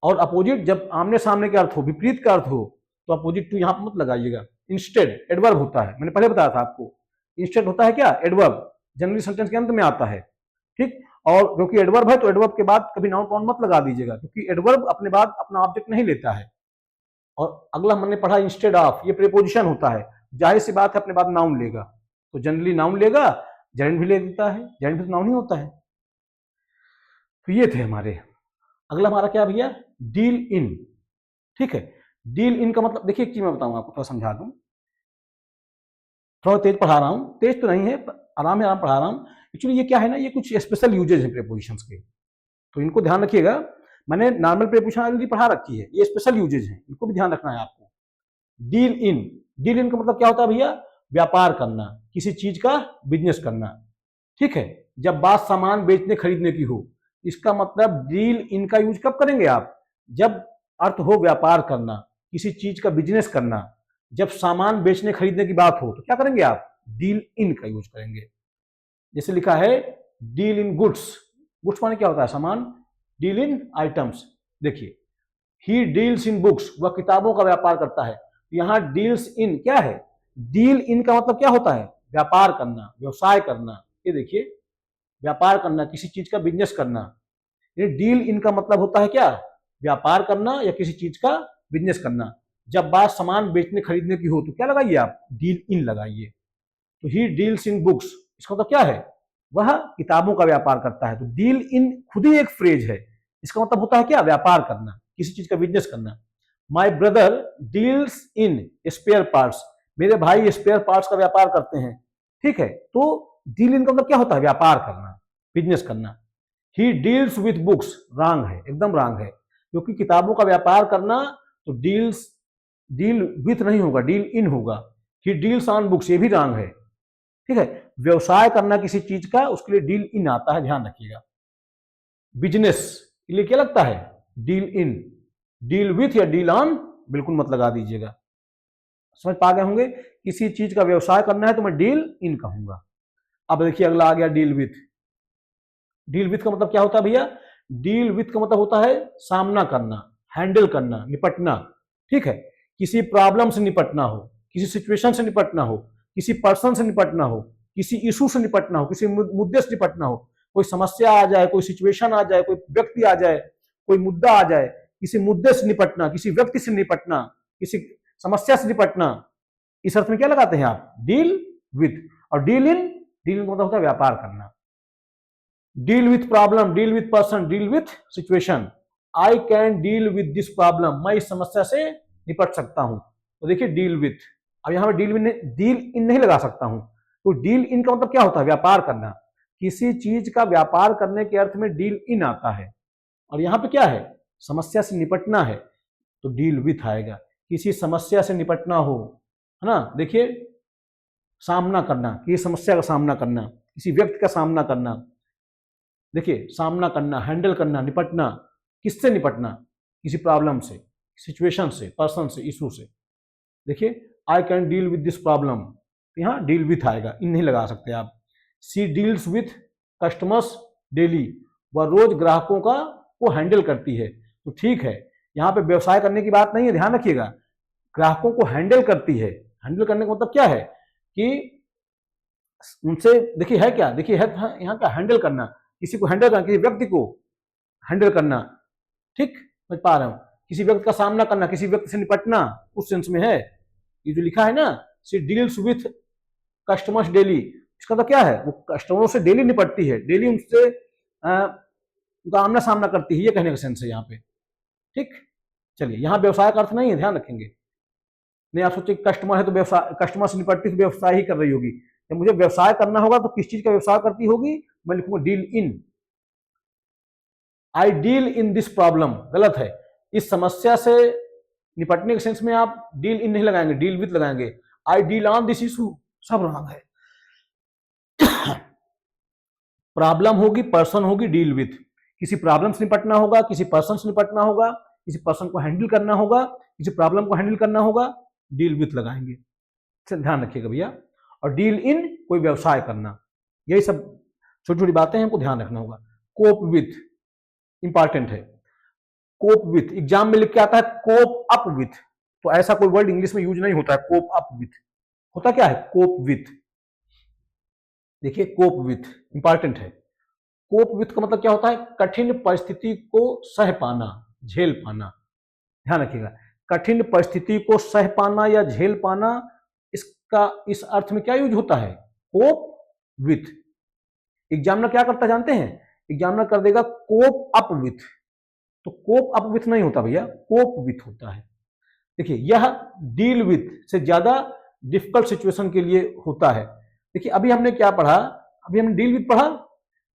और अपोजिट जब आमने सामने का अर्थ हो, विपरीत का अर्थ हो, तो अपोजिट टू यहां पर मत लगाइएगा। इंस्टेड एडवर्ब होता है, मैंने पहले बताया था आपको, इंस्टेड होता है क्या, एडवर्ब, जनरली सेंटेंस के अंत में आता है, ठीक। और क्योंकि एडवर्ब है तो एडवर्ब के बाद कभी नाउन प्रोनाउन मत लगा दीजिएगा, क्योंकि एडवर्ब अपने बाद अपना ऑब्जेक्ट नहीं लेता है। और अगला हमने पढ़ा इंस्टेड ऑफ, ये प्रीपोजिशन होता है, जाहिर सी बात है अपने बाद नाउन लेगा, तो जनरली नाउन लेगा, जेरेंड भी ले देता है, जेरेंड भी तो नाउन ही होता है। तो ये थे हमारे। अगला हमारा क्या भैया, डील इन, ठीक है। डील इन का मतलब देखिए, एक चीज मैं बताऊंगा आपको, थोड़ा समझा दूं, थोड़ा तेज पढ़ा रहा हूं, तेज तो नहीं है, आराम में आराम पढ़ा रहा हूं। एक्चुअली ये क्या है ना, ये कुछ स्पेशल यूजेज है प्रीपोजिशंस के, तो इनको ध्यान रखिएगा। मैंने नॉर्मल प्रीपोजिशन ऑलरेडी पढ़ा रखी है, ये स्पेशल यूजेज है, इनको भी ध्यान रखना है आपको। डील इन, डील इन का मतलब क्या होता है भैया, व्यापार करना, किसी चीज का बिजनेस करना, ठीक है। जब बात सामान बेचने खरीदने की हो, इसका मतलब डील इन का यूज कब करेंगे आप, जब अर्थ हो व्यापार करना, किसी चीज का बिजनेस करना, जब सामान बेचने खरीदने की बात हो तो क्या करेंगे आप, डील इन का यूज करेंगे। जैसे लिखा है डील इन गुड्स, गुड्स माने क्या होता है, सामान, डील इन आइटम्स। देखिए ही डील्स इन बुक्स, वह किताबों का व्यापार करता है। यहां डील्स इन क्या है, डील इन का मतलब क्या होता है, व्यापार करना, व्यवसाय करना। ये देखिए व्यापार करना, किसी चीज का बिजनेस करना, ये डील इन का मतलब होता है क्या, व्यापार करना या किसी चीज का बिजनेस करना। जब बात सामान बेचने खरीदने की हो तो क्या लगाइए आप, डील इन लगाइए। तो ही डील्स इन बुक्स, इसका मतलब क्या है, वह किताबों का व्यापार करता है। तो डील इन खुद ही एक फ्रेज है, इसका मतलब होता है क्या, व्यापार करना, किसी चीज का बिजनेस करना। My brother deals in spare parts, मेरे भाई स्पेयर पार्ट्स का व्यापार करते हैं, ठीक है। तो डील इन का मतलब क्या होता है, व्यापार करना, बिजनेस करना। He deals with books, wrong है, एकदम रॉन्ग है, क्योंकि किताबों का व्यापार करना तो डील्स, डील विथ नहीं होगा, डील इन होगा। ही डील्स ऑन बुक्स, ये भी रॉन्ग है, ठीक है। व्यवसाय करना किसी चीज का, उसके लिए डील इन आता है, ध्यान रखिएगा। बिजनेस के लिए क्या लगता है, डील इन। डील विथ या डील ऑन बिल्कुल मत लगा दीजिएगा, समझ पा गए होंगे। किसी चीज का व्यवसाय करना है तो मैं डील इन कहूंगा। अब देखिए अगला आ गया डील विथ। डील विथ का मतलब क्या होता है भैया, डील विथ का मतलब होता है सामना करना, हैंडल करना, निपटना, ठीक है। किसी प्रॉब्लम से निपटना हो, किसी सिचुएशन से निपटना हो, किसी पर्सन से निपटना हो, किसी इशू से निपटना हो, किसी मुद्दे से निपटना हो, कोई समस्या आ जाए, कोई सिचुएशन आ जाए, कोई व्यक्ति आ जाए, कोई मुद्दा आ जाए, किसी मुद्दे से निपटना, किसी व्यक्ति से निपटना, किसी समस्या से निपटना, इस अर्थ में क्या लगाते हैं आप? Deal with. और डील इन का मतलब होता है व्यापार करना। Deal with problem, deal with person, deal with situation. I can deal with this problem, मैं इस समस्या से निपट सकता हूं। तो देखिए डील विथ, अब यहां पर डील इन नहीं लगा सकता हूं। तो डील इन का मतलब क्या होता है? व्यापार करना। किसी चीज का व्यापार करने के अर्थ में डील इन आता है। और यहां पे क्या है? समस्या से निपटना है, तो डील विथ आएगा। किसी समस्या से निपटना हो, है ना, देखिए सामना करना, किसी समस्या का सामना करना, किसी व्यक्ति का सामना करना, देखिए सामना करना, हैंडल करना, निपटना। किससे निपटना? किसी प्रॉब्लम से, सिचुएशन से, पर्सन से, इशू से। देखिए I can deal with this problem, यहां डील विथ आएगा, इन नहीं लगा सकते आप। सी डील्स विथ कस्टमर्स डेली, वह रोज ग्राहकों का को हैंडल करती है। तो ठीक है, यहां पे व्यवसाय करने की बात नहीं है, ध्यान रखिएगा। ग्राहकों को हैंडल करती है। हैंडल करने का मतलब क्या है कि उनसे, देखिए है क्या, देखिए है यहाँ का हैंडल करना, किसी को हैंडल करना, किसी व्यक्ति को हैंडल करना, ठीक, समझ पा रहे हो? किसी व्यक्ति का सामना करना, किसी व्यक्ति से निपटना, उस सेंस में है। ये जो लिखा है ना, सी डील्स विथ कस्टमर्स डेली, इसका तो क्या है? वो कस्टमरों से डेली निपटती है, डेली उनसे उनका आमना सामना करती है, ये कहने का सेंस है यहाँ पे, ठीक। चलिए, यहाँ व्यवसाय का अर्थ नहीं है, ध्यान रखेंगे। नहीं आप सोचिए कस्टमर है तो व्यवसाय, कस्टमर से निपटती तो व्यवसाय ही कर रही होगी। जब मुझे व्यवसाय करना होगा तो किस चीज का व्यवसाय करती होगी? मैं लिखूंगा deal in. I deal in this problem, गलत है। इस समस्या से निपटने के सेंस में आप डील इन नहीं लगाएंगे, डील विथ लगाएंगे। I deal on this issue, सब रॉन्ग है। प्रॉब्लम होगी, पर्सन होगी, डील विथ। किसी प्रॉब्लम से निपटना होगा, किसी पर्सन से निपटना होगा, किसी पर्सन को हैंडल करना होगा, किसी प्रॉब्लम को हैंडल करना होगा, डील विथ लगाएंगे। ध्यान रखिएगा भैया। और डील इन, कोई व्यवसाय करना, यही सब छोटी छोटी बातें हैं, हमको ध्यान रखना होगा। कोप विथ इंपॉर्टेंट है। कोप विथ एग्जाम में लिख के आता है कोप अप विथ, तो ऐसा कोई वर्ड इंग्लिश में यूज नहीं होता है कोप अप विथ। होता क्या है? Cope with. देखिए कोप विथ इंपॉर्टेंट है। कोप विथ का मतलब क्या होता है? कठिन परिस्थिति को सह पाना, झेल पाना। ध्यान रखिएगा, कठिन परिस्थिति को सह पाना या झेल पाना, इसका इस अर्थ में क्या यूज होता है? Cope with. एग्जामिनर क्या करता है जानते हैं? एग्जामिनर कर देगा कोप अप विथ, तो कोप अप विथ नहीं होता भैया, कोप विथ होता है। देखिए यह डील विथ से ज्यादा डिफिकल्ट सिचुएशन के लिए होता है। देखिए अभी हमने क्या पढ़ा? अभी हमने डील विथ पढ़ा।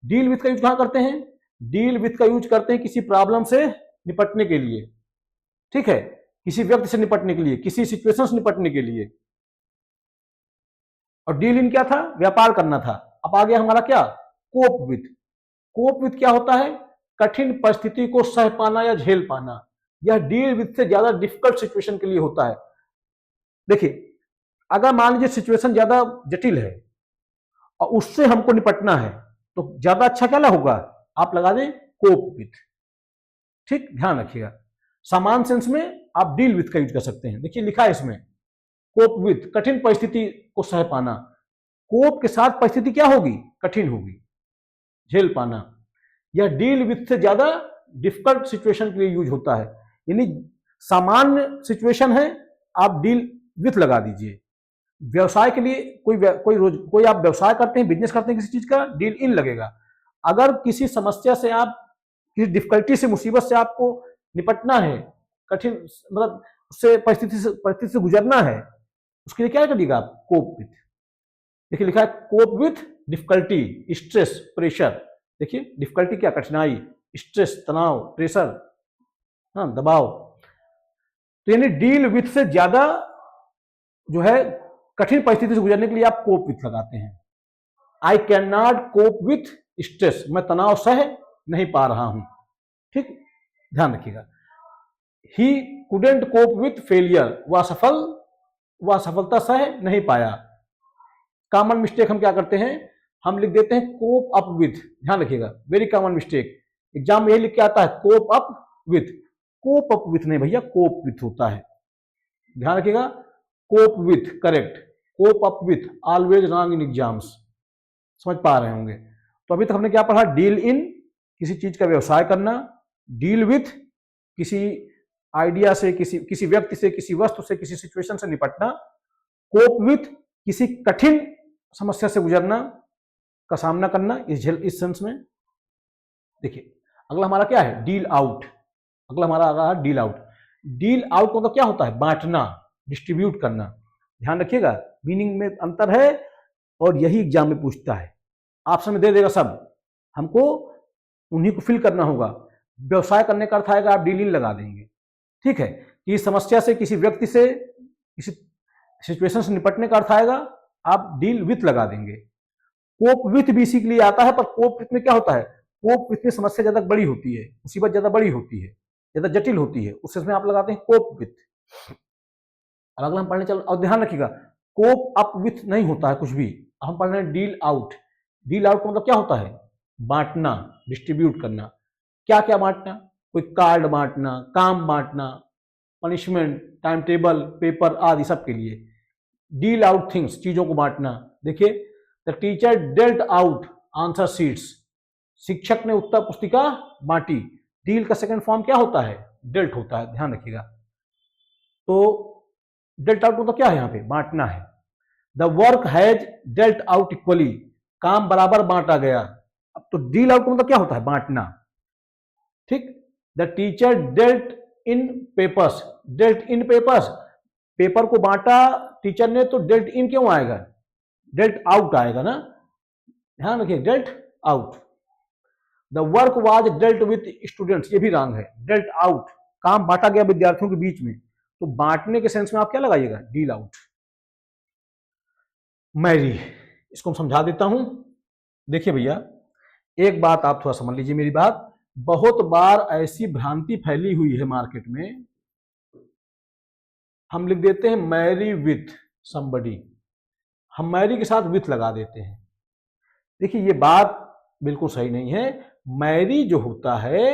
डील विथ का यूज कहां करते हैं? डील विथ का यूज करते हैं किसी प्रॉब्लम से निपटने के लिए, ठीक है, किसी व्यक्ति से निपटने के लिए, किसी सिचुएशन से निपटने के लिए। और डील इन क्या था? व्यापार करना था। अब आ गया हमारा क्या? Cope with. कोप विथ क्या होता है? कठिन परिस्थिति को सह पाना या झेल पाना। यह डील विथ से ज्यादा डिफिकल्ट सिचुएशन के लिए होता है। देखिए अगर मान लीजिए सिचुएशन ज्यादा जटिल है और उससे हमको निपटना है, तो ज्यादा अच्छा क्या होगा? आप लगा दें कोप विथ, ठीक, ध्यान रखिएगा। समान सेंस में आप डील विथ का यूज कर सकते हैं। देखिए लिखा है इसमें कोप विथ, कठिन परिस्थिति को सह पाना। कोप के साथ परिस्थिति क्या होगी? कठिन होगी, झेल पाना। यह डील विथ से ज्यादा डिफिकल्ट सिचुएशन के लिए यूज होता है। यानी सामान्य सिचुएशन है, आप डील विथ लगा दीजिए। व्यवसाय के लिए कोई आप व्यवसाय करते हैं, बिजनेस करते हैं किसी चीज का, डील इन लगेगा। अगर किसी समस्या से, आप किसी डिफिकल्टी से, मुसीबत से आपको निपटना है, कठिन मतलब उससे परिस्थिति से गुजरना है, उसके लिए क्या करिएगा आप? Cope with. देखिए लिखा है cope with difficulty, stress, pressure. देखिए डिफिकल्टी क्या? कठिनाई, स्ट्रेस, तनाव, प्रेशर, हाँ, दबाव। तो यानी डील विथ से ज्यादा जो है कठिन परिस्थिति से गुजरने के लिए आप कोप विथ लगाते हैं। I can not cope with stress, मैं तनाव सह नहीं पा रहा हूं, ठीक, ध्यान रखिएगा। He couldn't cope with failure, वह सफलता सह नहीं पाया। कॉमन मिस्टेक हम क्या करते हैं? हम लिख देते हैं कोप अप विथ, ध्यान रखिएगा, वेरी कॉमन मिस्टेक। एग्जाम में यही लिख के आता है cope up with. Cope up with नहीं भैया, कोप विथ होता है, ध्यान रखिएगा। Cope with correct, cope up with always wrong in exams. समझ पा रहे होंगे। तो अभी तक हमने क्या पढ़ा? डील इन, किसी चीज का व्यवसाय करना। डील विथ, किसी आइडिया से, किसी व्यक्ति से, किसी वस्तु से, किसी सिचुएशन से निपटना। कोप विथ, किसी कठिन समस्या से गुजरना का सामना करना, इस सेंस में। देखिए अगला हमारा क्या है? Deal out. अगला हमारा आ रहा है डील आउट। डील आउट का मतलब क्या होता है? बांटना, डिस्ट्रीब्यूट करना। ध्यान रखिएगा, मीनिंग में अंतर है और यही एग्जाम में पूछता है। ऑप्शन में दे देगा सब, हमको उन्हीं को फिल करना होगा। व्यवसाय करने का अर्थ आएगा आप डील इन लगा देंगे, ठीक है। कि समस्या से, किसी व्यक्ति से, किसी सिचुएशन से निपटने का अर्थ आएगा आप डील विथ लगा देंगे। कोप विथ भी इसी के लिए आता है, पर कोप विथ में क्या होता है? कोप विथ में समस्या ज्यादा बड़ी होती है, मुसीबत ज्यादा बड़ी होती है, ज्यादा जटिल होती है, उस में आप लगाते हैं कोप विथ। और अगला हम पढ़ने चल, और ध्यान रखिएगा कोप अप विथ नहीं होता है कुछ भी। हम पढ़ रहे हैं डील आउट। डील आउट का मतलब क्या होता है? बांटना, डिस्ट्रीब्यूट करना। क्या क्या बांटना? कोई कार्ड बांटना, काम बांटना, पनिशमेंट, टाइम टेबल, पेपर आदि सब के लिए। डील आउट थिंग्स, चीजों को बांटना। देखिए the teacher dealt out answer sheets, शिक्षक ने उत्तर पुस्तिका बांटी। डील का सेकंड फॉर्म क्या होता है? डेल्ट होता है, ध्यान रखिएगा। तो डेल्ट आउट मतलब क्या है? यहां पे बांटना है। The work has dealt out equally, काम बराबर बांटा गया। अब तो डील आउट मतलब क्या होता है? बांटना, ठीक। The teacher dealt in papers, dealt in papers, paper को बांटा टीचर ने, तो डेल्ट इन क्यों आएगा? डेल्ट आउट आएगा ना, ध्यान रखिए, dealt out. The work was dealt with students, ये भी रॉन्ग है। डेल्ट आउट, काम बांटा गया विद्यार्थियों के बीच में, तो बांटने के सेंस में आप क्या लगाइएगा? Deal out. मैरी, इसको हम समझा देता हूं। देखिए भैया एक बात आप थोड़ा समझ लीजिए मेरी बात। बहुत बार ऐसी भ्रांति फैली हुई है मार्केट में, हम लिख देते हैं मैरी विथ समबडी, हम मैरी के साथ विथ लगा देते हैं। देखिए ये बात बिल्कुल सही नहीं है। मैरी जो होता है,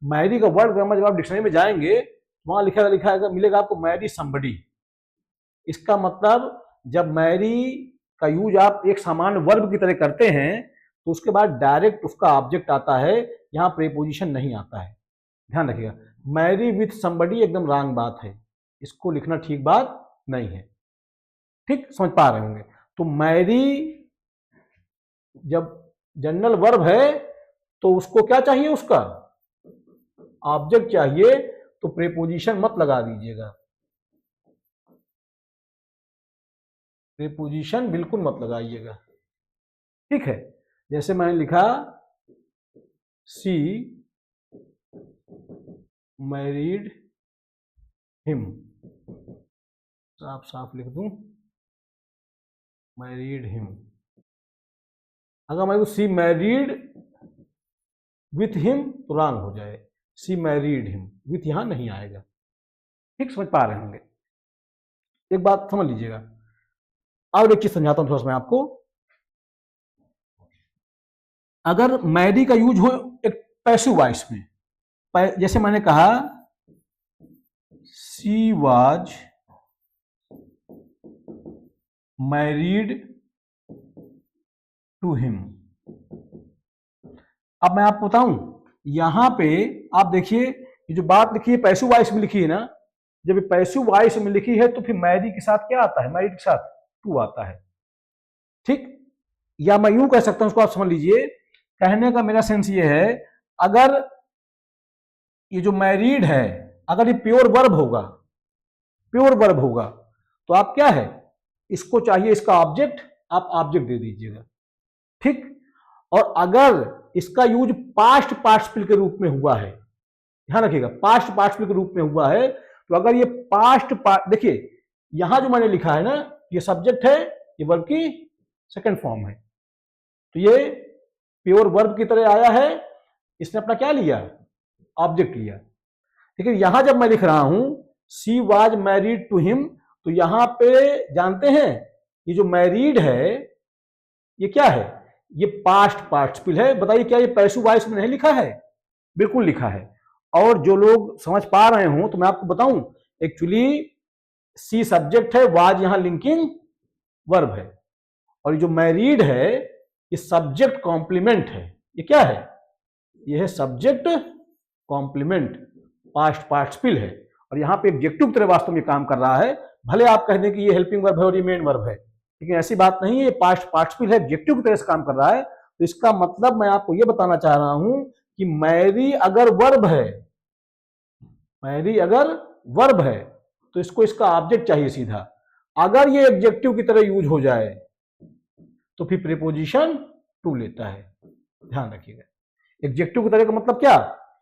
मैरी का वर्ड ग्रामर जब आप डिक्शनरी में जाएंगे वहां लिखा है मिलेगा आपको मैरी समबडी। इसका मतलब जब मैरी का यूज आप एक सामान्य वर्ब की तरह करते हैं तो उसके बाद डायरेक्ट उसका ऑब्जेक्ट आता है, यहां प्रीपोजिशन नहीं आता है, ध्यान रखिएगा। मैरी विथ समबडी एकदम रॉन्ग बात है, इसको लिखना ठीक बात नहीं है, ठीक, समझ पा रहे होंगे। तो मैरी जब जनरल वर्ब है तो उसको क्या चाहिए? उसका ऑब्जेक्ट चाहिए, तो प्रीपोजिशन मत लगा दीजिएगा, प्रीपोजिशन बिल्कुल मत लगाइएगा, ठीक है। जैसे मैंने लिखा सी मैरिड हिम, साफ साफ लिख दूं मैरिड हिम। अगर मैं सी मैरिड विथ हिम तो रॉन्ग हो जाए, सी मैरिड हिम, विथ यहां नहीं आएगा, ठीक, समझ पा रहे होंगे। एक बात समझ लीजिएगा, और एक चीज समझाता हूं थोड़ा सा मैं आपको। अगर मैरी का यूज हो एक पैसिव वॉइस में, जैसे मैंने कहा she was married to him. अब मैं आपको बताऊं, यहां पे आप देखिए ये जो बात लिखी है पैसिव वॉइस में लिखी है ना, जब ये पैसिव वॉइस में लिखी है तो फिर मैरी के साथ क्या आता है? मैरिड के साथ टू आता है, ठीक। या मैं यूं कह सकता हूं, उसको आप समझ लीजिए। कहने का मेरा सेंस ये है, अगर ये जो मैरिड है अगर ये प्योर वर्ब होगा, प्योर वर्ब होगा, तो आप क्या है, इसको चाहिए इसका ऑब्जेक्ट, आप ऑब्जेक्ट दे दीजिएगा, ठीक। और अगर इसका यूज पास्ट पार्टिसिपल के रूप में हुआ है, ध्यान रखिएगा, पास्ट पार्टिसिपल के रूप में हुआ है, तो अगर ये देखिए यहां जो मैंने लिखा है ना, ये सब्जेक्ट है, ये वर्ब की सेकंड फॉर्म है, तो ये प्योर वर्ब की तरह आया है, इसने अपना क्या लिया? ऑब्जेक्ट लिया। लेकिन यहां जब मैं लिख रहा हूं she was married to him, तो यहां पे जानते हैं ये जो मैरिड है ये क्या है? ये पास्ट पार्टिसिपल है। बताइए क्या ये पैसिव वॉइस में नहीं लिखा है? बिल्कुल लिखा है। और जो लोग समझ पा रहे हो तो मैं आपको बताऊं, एक्चुअली सी सब्जेक्ट है, वाज यहां लिंकिंग वर्ब है, और ये जो मैरिड है ये सब्जेक्ट कॉम्प्लीमेंट है। ये क्या है? ये है सब्जेक्ट कॉम्प्लीमेंट, पास्ट पार्टिसिपल है, और यहाँ पे एडजेक्टिव की तरह वास्तव में काम कर रहा है। भले आप कह दें कि ये हेल्पिंग वर्ब है और ये मेन वर्ब है, लेकिन ऐसी बात नहीं है, ये पास्ट पार्टिसिपल है, एडजेक्टिव की तरह से काम कर रहा है। तो इसका मतलब मैं आपको ये बताना चाह रहा हूं कि मैरी अगर वर्ब है, मैरी अगर वर्ब है तो इसको इसका ऑब्जेक्ट चाहिए सीधा। अगर ये एडजेक्टिव की तरह यूज हो जाए तो फिर प्रीपोजिशन टू लेता है। ध्यान रखिएगा, एडजेक्टिव की तरह का मतलब क्या?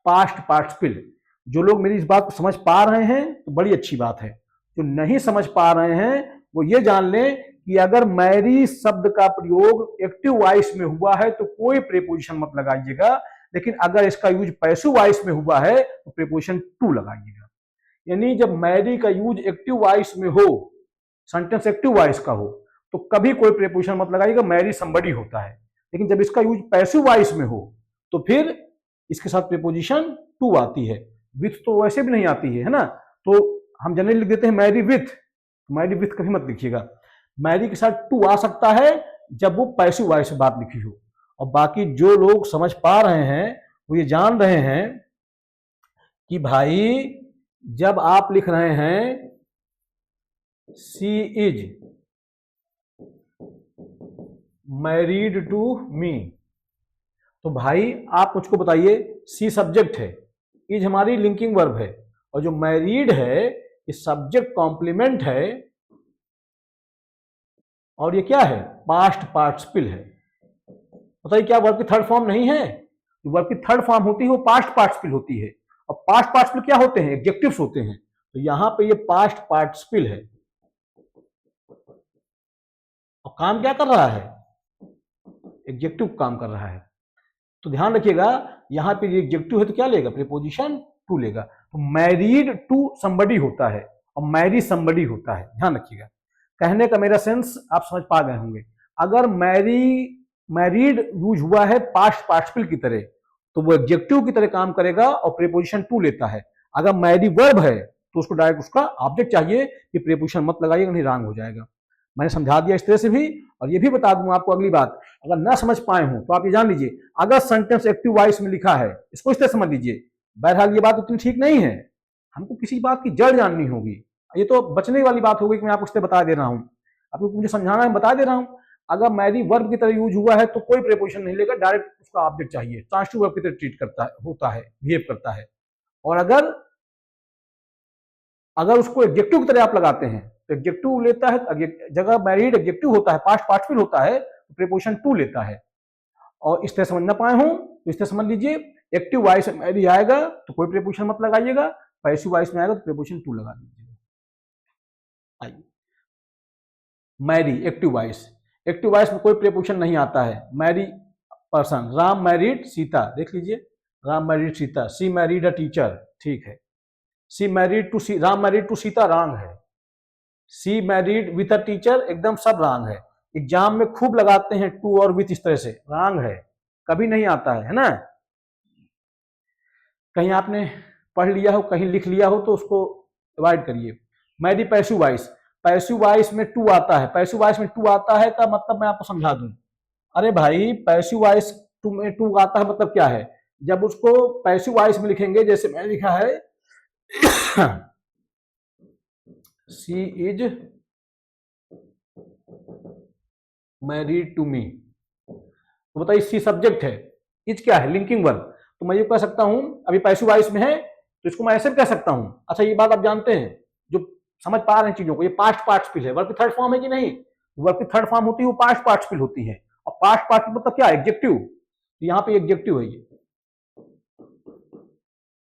Past participle. जो लोग मेरी इस बात को समझ पा रहे हैं तो बड़ी अच्छी बात है, जो नहीं समझ पा रहे हैं वो ये जान लें कि अगर मैरी शब्द का प्रयोग एक्टिव वॉइस में हुआ है तो कोई प्रीपोजिशन मत लगाइएगा, लेकिन अगर इसका यूज पैसिव वॉइस में हुआ है तो प्रीपोजिशन टू लगाइएगा। यानी जब मैरी का यूज एक्टिव वॉइस में हो, सेंटेंस एक्टिव वॉइस का हो, तो कभी कोई प्रीपोजिशन मत लगाइएगा, मैरी समबडी होता है। लेकिन जब इसका यूज पैसिव वॉइस में हो तो फिर इसके साथ प्रीपोजिशन टू आती है। विथ तो वैसे भी नहीं आती है ना, तो हम जनरली लिख देते हैं मैरी विथ। मैरी विथ कभी मत लिखिएगा, मैरी के साथ टू आ सकता है जब वो पैसिव वॉइस से बात लिखी हो। और बाकी जो लोग समझ पा रहे हैं वो ये जान रहे हैं कि भाई जब आप लिख रहे हैं सी इज मैरिड टू मी, तो भाई आप मुझको बताइए, सी सब्जेक्ट है, इज हमारी लिंकिंग वर्ब है, और जो मैरिड है ये सब्जेक्ट कॉम्प्लीमेंट है, और ये क्या है? पास्ट पार्टिसिपल है। बताइए क्या वर्ब की थर्ड फॉर्म नहीं है? वर्ब की थर्ड फॉर्म होती है वो पास्ट पार्टिसिपल होती है, और पास्ट पार्टिसिपल क्या होते हैं? एडजेक्टिव्स होते हैं। तो यहां पे ये पास्ट पार्टिसिपल है, और काम क्या कर रहा है? एडजेक्टिव काम कर रहा है। तो ध्यान रखिएगा, यहां पे ये एडजेक्टिव है तो क्या लेगा? प्रीपोजिशन टू लेगा। तो मैरिड टू समबडी होता है और मैरी समबडी होता है। ध्यान रखिएगा, कहने का मेरा सेंस आप समझ पा गए होंगे। अगर मैरिड यूज हुआ है पास्ट पार्टिसिपल की तरह तो वो एडजेक्टिव की तरह काम करेगा और प्रीपोजिशन टू लेता है। अगर मैरी वर्ब है तो उसको डायरेक्ट उसका ऑब्जेक्ट चाहिए, कि प्रीपोजिशन मत लगाइएगा, नहीं रॉन्ग हो जाएगा। मैंने समझा दिया इस तरह से भी, और ये भी बता दूं आपको अगली बात, अगर ना समझ पाए हो तो आप ये जान लीजिए, अगर सेंटेंस एक्टिव वॉइस में लिखा है इसको इस तरह समझ लीजिए। बहरहाल ये बात उतनी ठीक नहीं है, हमको किसी बात की जड़ जाननी होगी। ये तो बचने वाली बात होगी कि मैं आपको उससे बता दे रहा हूं, आपको मुझे समझाना है, बता दे रहा हूं। अगर मैरी वर्ब की तरह यूज हुआ है तो कोई प्रीपोजिशन नहीं लेगा, डायरेक्ट उसका ऑब्जेक्ट चाहिए, ट्रांसिटिव वर्ब की तरह ट्रीट करता है, होता है, बिहेव करता है। और अगर उसको एडजेक्टिव की तरह आप लगाते हैं तो एडजेक्टिव लेता है, जगह मैरिड एडजेक्टिव होता है, पास्ट पार्टिसिपल होता है, तो प्रीपोजिशन टू लेता है। और इस तरह समझ ना पाए हो तो इस तरह समझ लीजिए, एक्टिव वॉइस में मैरी आएगा तो कोई प्रीपोजिशन मत लगाइएगा, पैसिव वॉइस में आएगा तो प्रीपोजिशन टू लगा दीजिएगा। आइए, marry active voice, active voice में कोई प्रीपोजिशन नहीं आता है। Marry person, Ram married Sita, देख लीजिए, Ram married Sita. She married a teacher, ठीक है। She married to she, Ram married to Sita wrong है। She married with a teacher, एकदम सब रॉन्ग है। एग्जाम में खूब लगाते हैं टू और विथ, इस तरह से रॉन्ग है, कभी नहीं आता है ना। कहीं आपने पढ़ लिया हो, कहीं लिख लिया हो तो उसको अवॉइड करिए। Marry passive voice, passive voice में टू आता है, पैसिव वॉइस में टू आता है का मतलब मैं आपको समझा दूं। अरे भाई, पैसिव वॉइस टू में टू आता है मतलब क्या है? जब उसको पैसिव वॉइस में लिखेंगे, जैसे मैंने लिखा है she is married to me, तो बताइए सी सब्जेक्ट है, इज क्या है? Linking verb. तो मैं ये कह सकता हूं, अभी पैसिव वॉइस में है तो इसको मैं ऐसे कह सकता हूं। अच्छा, ये बात आप जानते हैं, जो समझ पा रहे हैं चीजों को, ये पास्ट पार्टिसिपल है, वर्ब की थर्ड फॉर्म है कि नहीं? वर्ब की थर्ड फॉर्म होती है वो पास्ट पार्टिसिपल होती है, और पास्ट पार्टिसिपल मतलब क्या? एडजेक्टिव। तो यहाँ पे एडजेक्टिव है ये,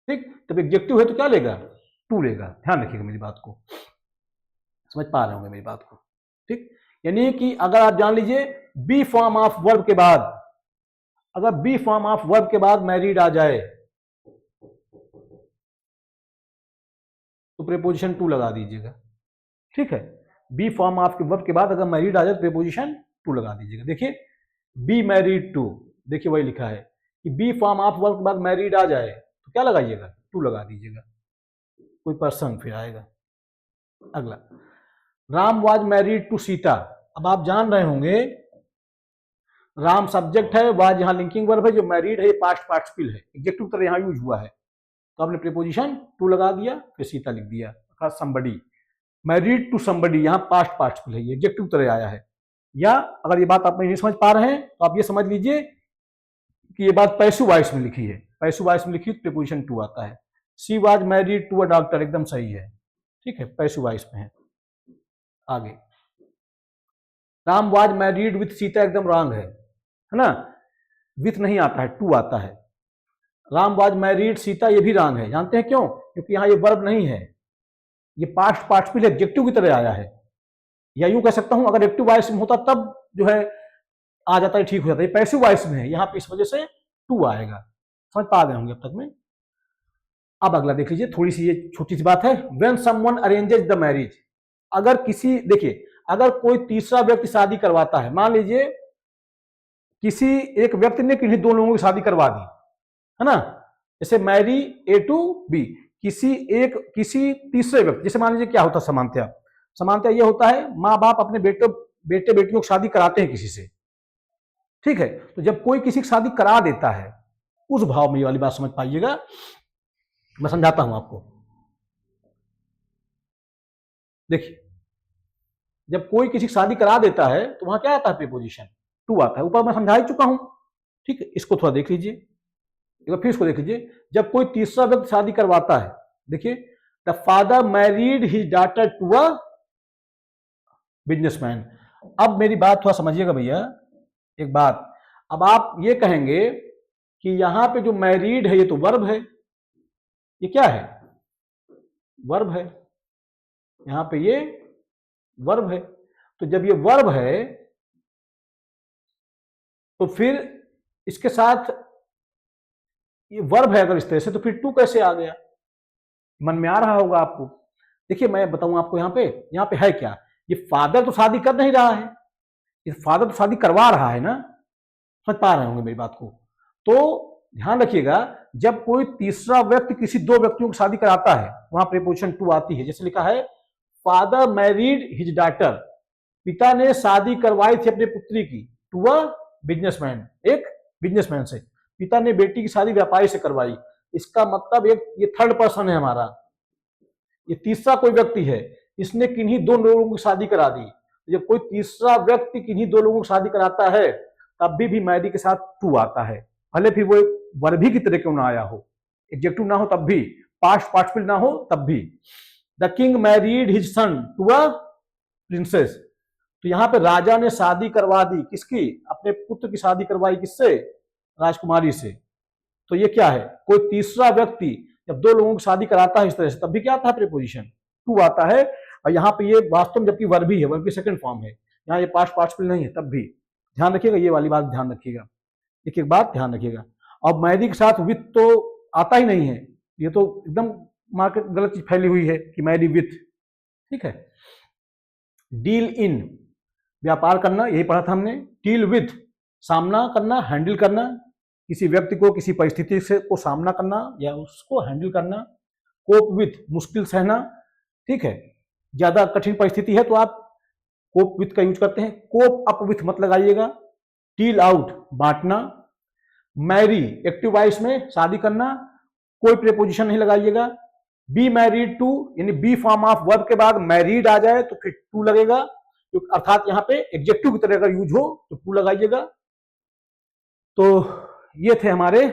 ठीक। तब एडजेक्टिव है तो क्या लेगा? टू लेगा। ध्यान रखिएगा मेरी बात को, समझ पा रहे होंगे मेरी बात को, ठीक। यानी कि अगर आप जान लीजिए बी फॉर्म ऑफ वर्ब के बाद, अगर बी फॉर्म ऑफ वर्ब के बाद मैरिड आ जाए तो प्रीपोजिशन टू लगा दीजिएगा, ठीक है। बी फॉर्म ऑफ वर्ब के बाद अगर मैरिड आ जाए तो प्रीपोजिशन टू लगा दीजिएगा। देखिए, बी मैरिड टू, देखिए वही लिखा है कि बी फॉर्म ऑफ वर्ब के बाद मैरिड आ जाए तो क्या लगाइएगा? टू लगा दीजिएगा, कोई पर्सन फिर आएगा। अगला, Ram was married to Sita. अब आप जान रहे होंगे राम सब्जेक्ट है, वाज यहां लिंकिंग वर्ब है, जो मैरिड है ये पास्ट पार्टिसिपल है, एडजेक्टिव तरह यहां यूज हुआ है, तो आपने प्रीपोजिशन टू लगा दिया, फिर सीता लिख दिया, अर्थात समबडी। मैरिड टू समबडी यहां पास्ट पार्टिसिपल है, ये एडजेक्टिव तरह आया है। या अगर ये बात आप नहीं समझ पा रहे हैं तो आप ये समझ लीजिए कि ये बात पैसिव वॉइस में लिखी है, पैसिव वॉइस में लिखी तो प्रीपोजिशन टू आता है। She was married to a doctor एकदम सही है, ठीक है, पैसिव वॉइस में है। आगे, Ram was married with Sita एकदम रॉन्ग है ना, विथ नहीं आता है, टू आता है। राम वाज मैरिड सीता ये भी रॉन्ग है, जानते हैं क्यों? क्योंकि यहां ये वर्ब नहीं है, ये पास्ट पार्टिसिपल एडजेक्टिव की तरह आया है। या यूं कह सकता हूं अगर एक्टिव वॉइस में होता तब जो है आ जाता है, ठीक हो जाता है, पैसिव वॉइस में है, यहां पे इस वजह से टू आएगा। समझ पा गए होंगे अब तक में। अब अगला देख लीजिए, थोड़ी सी ये छोटी सी बात है, व्हेन समवन अरेंजेज द मैरिज। अगर किसी, देखिए अगर कोई तीसरा व्यक्ति शादी करवाता है, मान लीजिए किसी एक व्यक्ति ने किन्हीं दो लोगों की शादी करवा दी है ना, जैसे मैरी ए टू बी, किसी तीसरे व्यक्ति, जैसे मान लीजिए क्या होता है समानतया, समानतया ये होता है माँ बाप अपने बेटे बेटियों की शादी कराते हैं किसी से, ठीक है। तो जब कोई किसी की शादी करा देता है, उस भाव में ये वाली बात समझ पाइएगा, मैं समझाता हूं आपको। देखिए जब कोई किसी की शादी करा देता है तो वहां क्या आता है, प्रीपोजिशन टू आता है, ऊपर मैं समझा ही चुका हूं, ठीक है। इसको थोड़ा देख लीजिए, एक बार फिर इसको देख लीजिए, जब कोई तीसरा व्यक्ति शादी करवाता है, देखिए the father married his daughter to a businessman. अब मेरी बात थोड़ा समझिएगा भैया, एक बात, अब आप ये कहेंगे कि यहां पे जो मैरिड है ये तो वर्ब है, ये क्या है, वर्ब है, यहां पे ये वर्ब है। तो जब ये वर्ब है तो फिर इसके साथ ये वर्ब है अगर इस तरह से, तो फिर टू कैसे आ गया, मन में आ रहा होगा आपको। देखिए मैं बताऊं आपको, यहां पे है क्या, ये फादर तो शादी कर नहीं रहा है, ये फादर तो शादी करवा रहा है ना, समझ पा रहे होंगे मेरी बात को। तो ध्यान रखिएगा, जब कोई तीसरा व्यक्ति किसी दो व्यक्तियों की शादी कराता है, वहां प्रीपोजिशन टू आती है, जैसे लिखा है फादर मैरिड हिज डॉटर, पिता ने शादी करवाई थी अपनी पुत्री की, टू अ बिजनेसमैन, एक बिजनेसमैन से, पिता ने बेटी की शादी व्यापारी से करवाई। इसका मतलब एक ये थर्ड पर्सन है हमारा, ये तीसरा कोई व्यक्ति है, इसने किन्हीं दो लोगों की शादी करा दी। जब कोई तीसरा व्यक्ति किन्हीं दो लोगों की शादी कराता है तब भी मैरी के साथ टू आता है, भले फिर वो वर्ब ही की तरह क्यों ना आया हो, एडजेक्टिव ना हो तब भी, पास्ट पार्टिसिपल ना हो तब भी। The king married his son to a princess, तो यहां पे राजा ने शादी करवा दी, किसकी, अपने पुत्र की शादी करवाई, किससे, राजकुमारी से। तो ये क्या है, कोई तीसरा व्यक्ति जब दो लोगों की शादी कराता है इस तरह से, तब भी क्या आता है, प्रीपोजिशन टू आता है। और यहाँ पे ये वास्तव में जबकि वर्ब ही है, वर्ब की सेकंड फॉर्म है, यहाँ ये पास्ट पार्टिसिपल नहीं है, तब भी ध्यान रखिएगा, ये वाली बात ध्यान रखिएगा, एक एक बात ध्यान रखिएगा। अब मैरी के साथ विथ तो आता ही नहीं है, ये तो एकदम मार्केट गलत चीज फैली हुई है कि मैरी विथ, ठीक है। डील इन, व्यापार करना, यही पढ़ा था हमने। डील विथ, सामना करना, हैंडल करना, किसी व्यक्ति को किसी परिस्थिति से को सामना करना या उसको हैंडल करना। कोप विथ, मुश्किल सहना, ठीक है, ज्यादा कठिन परिस्थिति है तो आप कोप विथ का यूज करते हैं, कोप अप विथ मत लगाइएगा। डील आउट, बांटना। मैरी, एक्टिव वॉइस में शादी करना, कोई प्रीपोजिशन नहीं लगाइएगा। बी मैरिड टू, यानी बी फॉर्म ऑफ वर्ब के बाद मैरिड आ जाए तो फिर टू लगेगा, अर्थात यहां पे एडजेक्टिव की तरह अगर यूज हो तो टू लगाइएगा। तो ये थे हमारे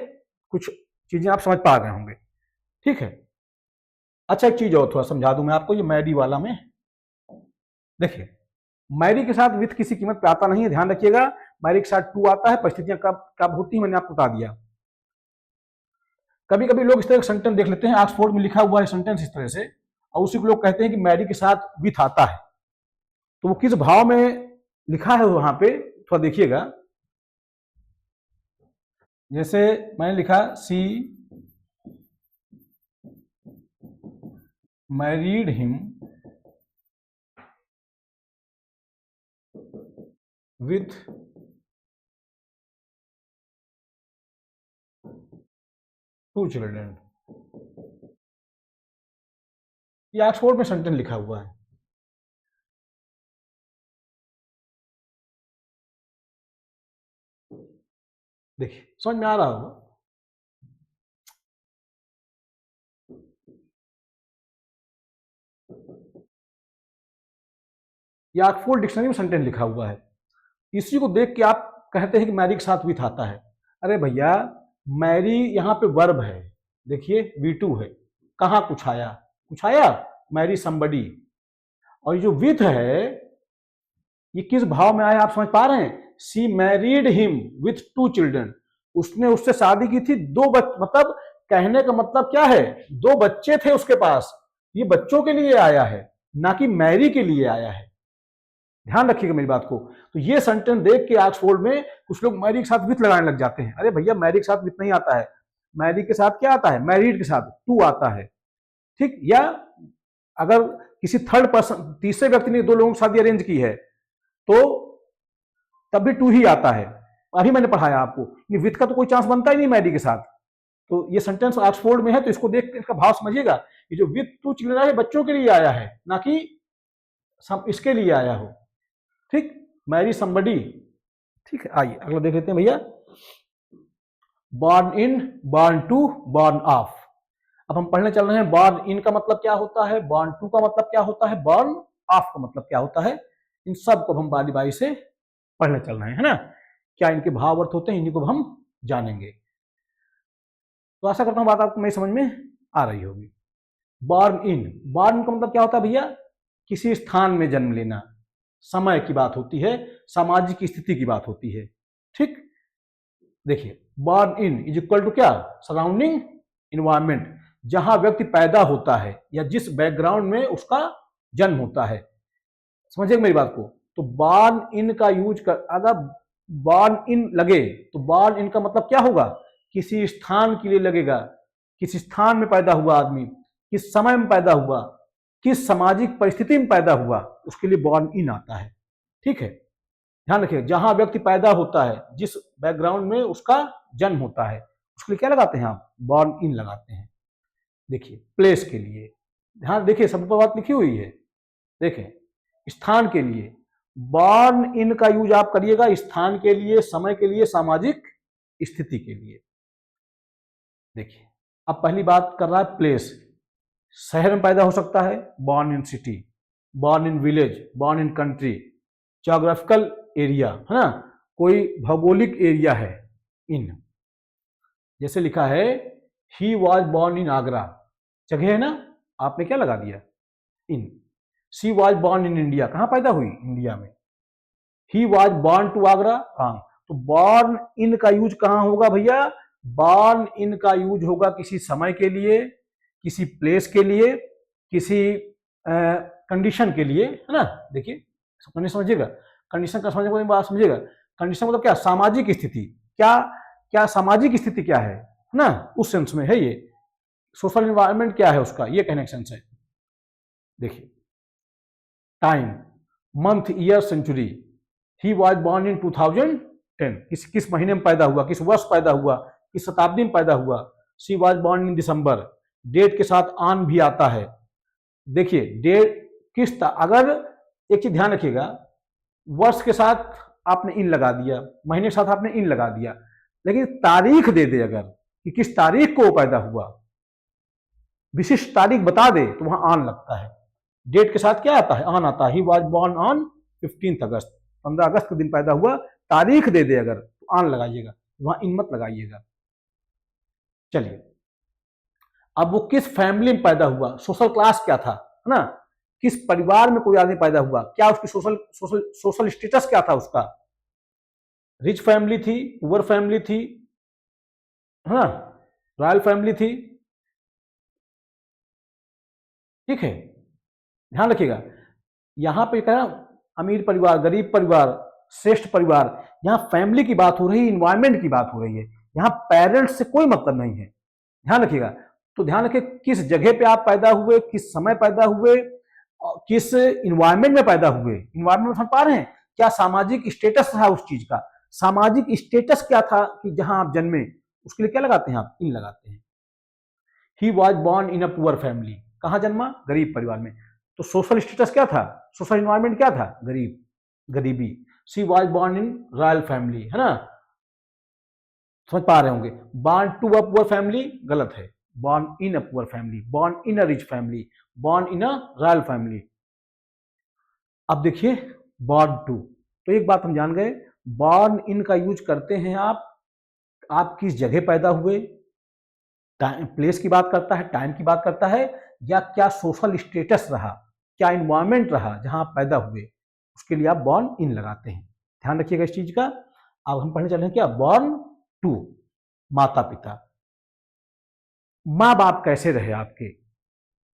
कुछ चीजें, आप समझ पा गए होंगे, ठीक है। अच्छा एक चीज और थोड़ा समझा दूं मैं आपको, ये मैरी वाला में देखिए, मैरी के साथ विथ किसी कीमत पे आता नहीं है, ध्यान रखिएगा। मैरी के साथ टू आता है, परिस्थितियां कब कब होती है मैंने आपको बता दिया। कभी कभी लोग इस तरह का सेंटेंस देख लेते हैं, ऑक्सफोर्ड में लिखा हुआ है सेंटेंस इस तरह से, और उसी को लोग कहते हैं कि मैरी के साथ विथ आता है, तो वो किस भाव में लिखा है वहां पे थोड़ा देखिएगा। जैसे मैंने लिखा सी मैरिड हिम विथ 2 चिल्ड्रन, ये ऑक्सफोर्ड में सेंटेंस लिखा हुआ है। देखिए समझ में आ रहा होगा। ये ऑक्सफोर्ड डिक्शनरी में सेंटेंस लिखा हुआ है। इसी को देख के आप कहते हैं कि मैरी के साथ विथ आता है। अरे भैया मैरी यहाँ पे वर्ब है, देखिए V2 है, कहाँ कुछ आया मैरी समबडी। और ये जो विथ है ये किस भाव में आया आप समझ पा रहे हैं? सी मैरिड हिम विथ 2 चिल्ड्रन, उसने उससे शादी की थी, मतलब कहने का मतलब क्या है, 2 बच्चे थे उसके पास, ये बच्चों के लिए आया है ना कि मैरी के लिए आया है। ध्यान रखिएगा मेरी बात को। तो ये सेंटेंस देख के ऑक्सफोर्ड में कुछ लोग मैरी के साथ विथ लगाने लग जाते हैं। अरे भैया मैरी के साथ विथ नहीं आता है, मैरी के साथ क्या आता है, मैरिड के साथ टू आता है, ठीक। या अगर किसी थर्ड पर्सन, तीसरे व्यक्ति ने 2 लोगों की शादी अरेंज की है तो तब भी टू ही आता है। अभी मैंने पढ़ाया आपको, विथ का तो कोई चांस बनता ही नहीं मैरी के साथ। तो ये सेंटेंस ऑक्सफोर्ड में है, तो इसको देख के इसका भाव समझिएगा। ये जो विथ 2 चिल्ड्रन है बच्चों के लिए आया है ना कि इसके लिए आया हो, ठीक। मैरी समबडी, ठीक है। आइए अगला देख लेते हैं भैया। Born in, born to, born of. अब हम पढ़ने चल रहे हैं बॉर्न इन का मतलब क्या होता है, बॉर्न टू का मतलब क्या होता है, बॉर्न ऑफ का मतलब क्या होता है। इन सब को हम बारी बारी से पढ़ने चल रहे हैं, है ना। क्या इनके भाव अर्थ होते हैं, इन्हीं को हम जानेंगे। तो आशा करता हूं बात आपको मेरी समझ में आ रही होगी। बॉर्न इन, बॉर्न का मतलब क्या होता है भैया, किसी स्थान में जन्म लेना, समय की बात होती है, सामाजिक स्थिति की बात होती है, ठीक। देखिए born in is equal to क्या, सराउंडिंग इन्वायरमेंट, जहां व्यक्ति पैदा होता है या जिस बैकग्राउंड में उसका जन्म होता है। समझिए मेरी बात को। तो बॉर्न इन का यूज कर, अगर बॉर्न इन लगे तो बॉर्न इन का मतलब क्या होगा, किसी स्थान के लिए लगेगा, किस स्थान में पैदा हुआ आदमी, किस समय में पैदा हुआ, किस सामाजिक परिस्थिति में पैदा हुआ, उसके लिए बॉर्न इन आता है, ठीक है। ध्यान रखिए, जहां व्यक्ति पैदा होता है, जिस बैकग्राउंड में उसका जन्म होता है, उसके लिए क्या लगाते हैं आप, बॉर्न इन लगाते हैं। देखिए प्लेस के लिए, ध्यान देखिए सब पर बात लिखी हुई है। देखें स्थान के लिए बॉर्न इन का यूज आप करिएगा, स्थान के लिए, समय के लिए, सामाजिक स्थिति के लिए। देखिए अब पहली बात कर रहा है प्लेस, शहर में पैदा हो सकता है, born in city, born in village, born in country. Geographical area, है ना, कोई भौगोलिक एरिया है, इन, जैसे लिखा है he was born in Agra, जगह है ना, आपने क्या लगा दिया, in. She was born in India, कहां पैदा हुई, इंडिया में। He was born to Agra, हाँ। तो बॉर्न इन का यूज कहां होगा भैया, बॉर्न इन का यूज होगा किसी समय के लिए, किसी प्लेस के लिए, किसी कंडीशन के लिए, है ना। देखिए कंडीशन समझिएगा, कंडीशन का समझने बात समझिएगा। कंडीशन मतलब क्या, सामाजिक स्थिति, क्या क्या सामाजिक स्थिति क्या है ना, उस सेंस में है ये। सोशल एनवायरनमेंट क्या है उसका, ये कहने का सेंस है। देखिए time, month, year, century. He was born in 2010, किस महीने में पैदा हुआ, किस वर्ष पैदा हुआ, किस शताब्दी में पैदा हुआ। She was born in December, date के साथ ऑन भी आता है। देखिए डेट किस, अगर एक चीज ध्यान रखिएगा, वर्ष के साथ आपने इन लगा दिया, महीने के साथ आपने इन लगा दिया, लेकिन तारीख दे दे अगर कि किस तारीख को वो पैदा हुआ, विशिष्ट तारीख बता दे, तो वहां ऑन लगता है। डेट के साथ क्या आता है, ऑन आता है। ही वॉज बॉर्न ऑन 15 अगस्त, 15 अगस्त के दिन पैदा हुआ, तारीख दे दे अगर तो ऑन लगाइएगा, वहां इन मत लगाइएगा। चलिए अब वो किस फैमिली में पैदा हुआ, सोशल क्लास क्या था, है ना, किस परिवार में कोई आदमी पैदा हुआ, क्या उसकी सोशल स्टेटस क्या था उसका, रिच फैमिली थी, पुअर फैमिली थी, है ना, रॉयल फैमिली थी, ठीक है। ध्यान रखिएगा, यहां पे क्या, अमीर परिवार, गरीब परिवार, श्रेष्ठ परिवार, यहां फैमिली की बात हो रही है, इन्वायरमेंट की बात हो रही है, यहां पेरेंट्स से कोई मतलब नहीं है। ध्यान रखिएगा। तो ध्यान रखिए किस जगह पे आप पैदा हुए, किस समय पैदा हुए, किस इन्वायरमेंट में पैदा हुए। इन्वायरमेंट समझ पा रहे हैं, क्या सामाजिक स्टेटस था उस चीज का, सामाजिक स्टेटस क्या था कि जहां आप जन्मे, उसके लिए क्या लगाते हैं आप, इन लगाते हैं। ही was born in a poor family, कहाँ जन्मा? गरीब परिवार में। तो सोशल स्टेटस क्या था, सोशल इन्वायरमेंट क्या था? गरीब, गरीबी। She was born in royal family, है ना, समझ पा रहे होंगे। Born to a poor family गलत है, born in a poor family, born in a rich family, born in a royal family. अब देखिए बॉर्न टू, तो एक बात हम जान गए, बॉर्न इन का यूज करते हैं आप किस जगह पैदा हुए, टाइम प्लेस की बात करता है, टाइम की बात करता है, या क्या सोशल स्टेटस रहा, क्या इन्वायरमेंट रहा जहां आप पैदा हुए, उसके लिए आप बॉर्न इन लगाते हैं। ध्यान रखिएगा इस चीज का। अब हम पढ़ने चले हैं क्या, बॉर्न टू, माता पिता, माँ बाप कैसे रहे आपके,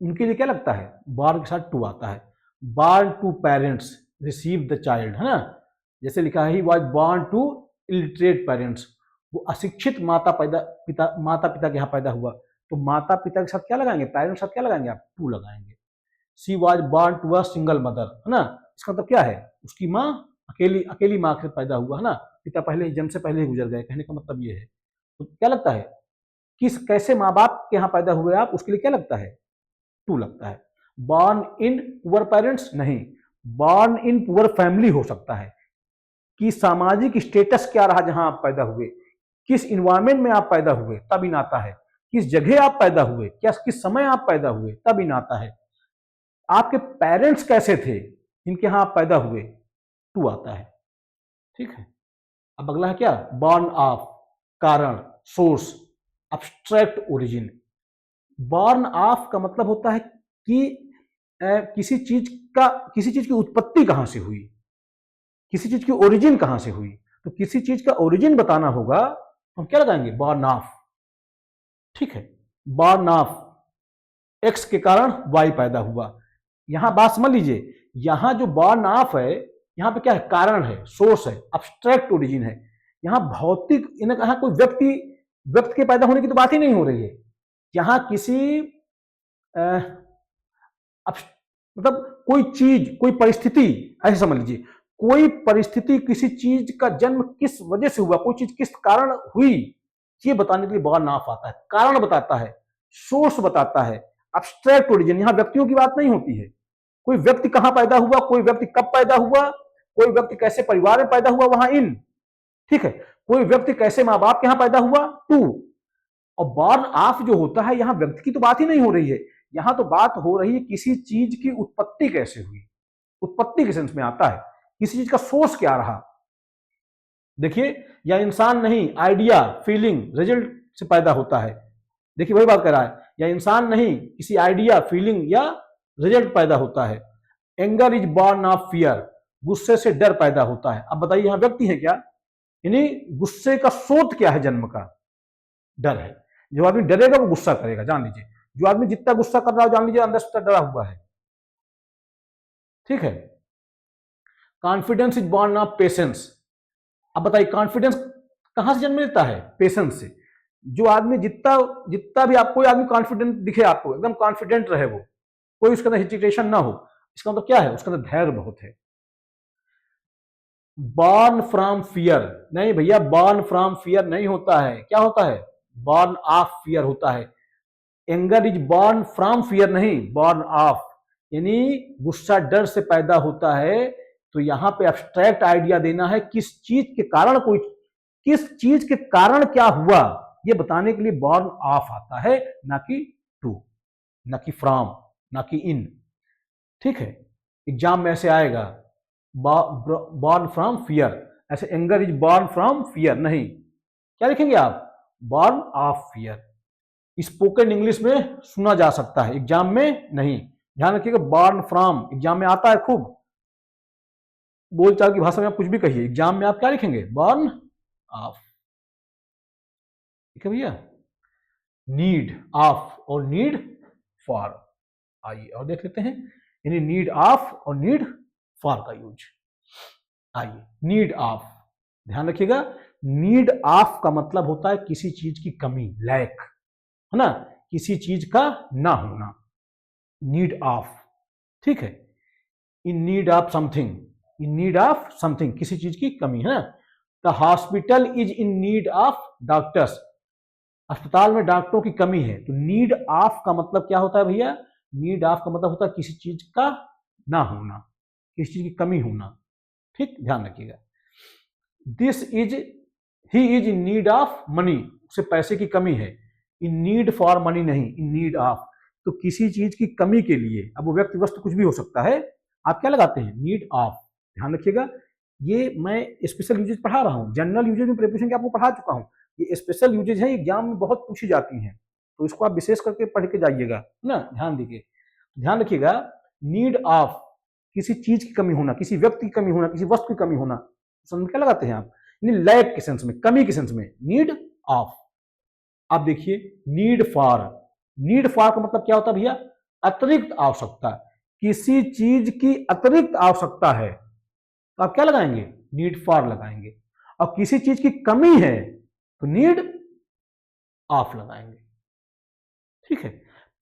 उनके लिए क्या लगता है, बॉर्न के साथ टू आता है। Born to parents receive the child, है ना, जैसे लिखा है he was born to illiterate parents, वो अशिक्षित माता पिता के यहाँ पैदा हुआ, तो माता पिता के साथ क्या लगाएंगे, पेरेंट्स के साथ क्या लगाएंगे आप, टू लगाएंगे। She was born to a single mother, है ना, इसका मतलब क्या है, उसकी माँ अकेली माँ से पैदा हुआ, है ना, पिता पहले जन्म से पहले ही गुजर गए, कहने का मतलब ये है। तो क्या लगता है, किस कैसे माँ बाप के यहाँ पैदा हुए आप, उसके लिए क्या लगता है, टू लगता है। बॉर्न इन पुअर पेरेंट्स नहीं, बॉर्न इन पुअर फैमिली हो सकता है, कि सामाजिक स्टेटस क्या रहा जहां आप पैदा हुए, किस इन्वायरमेंट में आप पैदा हुए तब इन आता है, किस जगह आप पैदा हुए, क्या किस समय आप पैदा हुए तब इन आता है, आपके पेरेंट्स कैसे थे जिनके यहां आप पैदा हुए, टू आता है। ठीक है, अब अगला है क्या, बॉर्न ऑफ, कारण, source, abstract origin. Born of का मतलब होता है कि किसी चीज की उत्पत्ति कहां से हुई, किसी चीज की ओरिजिन कहां से हुई, तो किसी चीज का ओरिजिन बताना होगा तो हम क्या लगाएंगे, बॉर्न ऑफ। ठीक है, बॉर्न ऑफ, एक्स के कारण वाई पैदा हुआ। यहां बात समझ लीजिए, यहां जो बॉर्न ऑफ है, यहां पे क्या है, कारण है, सोर्स है, अब्स्ट्रैक्ट ओरिजिन है। यहां भौतिक, यहां कोई व्यक्ति के पैदा होने की तो बात ही नहीं हो रही है। यहां किसी मतलब कोई चीज, कोई परिस्थिति, ऐसे समझ लीजिए, कोई परिस्थिति, किसी चीज का जन्म किस वजह से हुआ, कोई चीज किस कारण हुई, ये बताने के लिए बॉर्न ऑफ आता है। कारण बताता है, सोर्स बताता है, अब्स्ट्रैक्ट ओरिजिन, यहां व्यक्तियों की बात नहीं होती है, कोई व्यक्ति कहां पैदा हुआ, कोई व्यक्ति कब पैदा हुआ, कोई व्यक्ति कैसे परिवार में पैदा हुआ, वहां इन। ठीक है, कोई व्यक्ति कैसे माँ बाप के यहां पैदा हुआ, टू। और बॉर्न ऑफ जो होता है, यहां व्यक्ति की तो बात ही नहीं हो रही है, यहां तो बात हो रही है किसी चीज की उत्पत्ति कैसे हुई, उत्पत्ति के सेंस में आता है, किसी चीज का सोर्स क्या रहा। देखिए, या इंसान नहीं, आइडिया, फीलिंग, रिजल्ट से पैदा होता है। देखिए वही बात कर रहा है, या इंसान नहीं, किसी आइडिया, फीलिंग या रिजल्ट पैदा होता है। Anger is born of fear, गुस्से से डर पैदा होता है। अब बताइए यहां व्यक्ति है क्या, यानी गुस्से का स्रोत क्या है, जन्म का डर है। जो आदमी डरेगा वो गुस्सा करेगा, जान लीजिए, जो आदमी जितना गुस्सा कर रहा है जान लीजिए अंदर से डरा हुआ है। ठीक है, confidence is born of patience. अब बताइए कॉन्फिडेंस कहां से जन्म लेता है, पेशेंस से। जो आदमी जितना जितना भी आपको, कोई आदमी कॉन्फिडेंट दिखे आपको, एकदम कॉन्फिडेंट रहे वो, कोई उसके अंदर हिचिटेशन ना हो, इसका मतलब क्या है, उसके अंदर धैर्य बहुत है। बॉर्न फ्रॉम फियर नहीं भैया, बॉर्न फ्रॉम फियर नहीं होता है, क्या होता है, बॉर्न ऑफ फियर होता है। Anger is born from fear नहीं, बॉर्न ऑफ, यानी गुस्सा डर से पैदा होता है। तो यहां पे एब्स्ट्रैक्ट आइडिया देना है, किस चीज के कारण, कोई किस चीज के कारण क्या हुआ, ये बताने के लिए बॉर्न ऑफ आता है, ना कि टू, ना कि फ्रॉम, ना कि इन। ठीक है, एग्जाम में ऐसे आएगा, बॉर्न फ्रॉम फियर, ऐसे anger is born from fear नहीं, क्या लिखेंगे आप, born of fear. Spoken English में सुना जा सकता है, एग्जाम में नहीं, ध्यान रखिएगा। बॉर्न फ्रॉम एग्जाम में आता है खूब, बोलचाल की भाषा में आप कुछ भी कहिए, एग्जाम में आप क्या लिखेंगे, बॉर्न ऑफ। ठीक है भैया, नीड ऑफ और नीड फॉर, आइए और देख लेते हैं, यानी नीड ऑफ और नीड फॉर का यूज। आइए, नीड ऑफ, ध्यान रखिएगा, नीड ऑफ का मतलब होता है किसी चीज की कमी, लैक, है ना, किसी चीज का ना होना, नीड ऑफ। ठीक है, in need of something, in need of something, किसी चीज की कमी है ना। The hospital is in need of doctors, अस्पताल में डॉक्टरों की कमी है। तो नीड ऑफ का मतलब क्या होता है भैया, नीड ऑफ का मतलब होता है किसी चीज का ना होना, किसी चीज की कमी होना। ठीक, ध्यान रखिएगा। This is, he is in need of money, उसे पैसे की कमी है। इन नीड फॉर मनी नहीं, इन नीड ऑफ। तो किसी चीज की कमी के लिए, अब वो व्यक्ति वस्तु कुछ भी हो सकता है, आप क्या लगाते हैं, नीड ऑफ। ध्यान रखिएगा, ये मैं स्पेशल यूजेज पढ़ा रहा हूँ, जनरल यूजेज में प्रिपरेशन के आपको पढ़ा चुका हूँ। ये स्पेशल यूजेज है, एग्जाम में बहुत पूछी जाती हैं, तो इसको आप विशेष करके पढ़ के जाइएगा, है ना। ध्यान दीजिए, ध्यान रखिएगा, नीड ऑफ किसी चीज की कमी होना, किसी व्यक्ति की कमी होना, किसी वस्तु की कमी होना, समझ क्या लगाते हैं आप, लैक के सेंस में, कमी के सेंस में, नीड ऑफ। आप देखिए, नीड फॉर, नीड फॉर का मतलब क्या होता है भैया, अतिरिक्त आवश्यकता, किसी चीज की अतिरिक्त आवश्यकता है, तो आप क्या लगाएंगे, नीड फॉर लगाएंगे। और किसी चीज की कमी है तो नीड ऑफ लगाएंगे। ठीक है,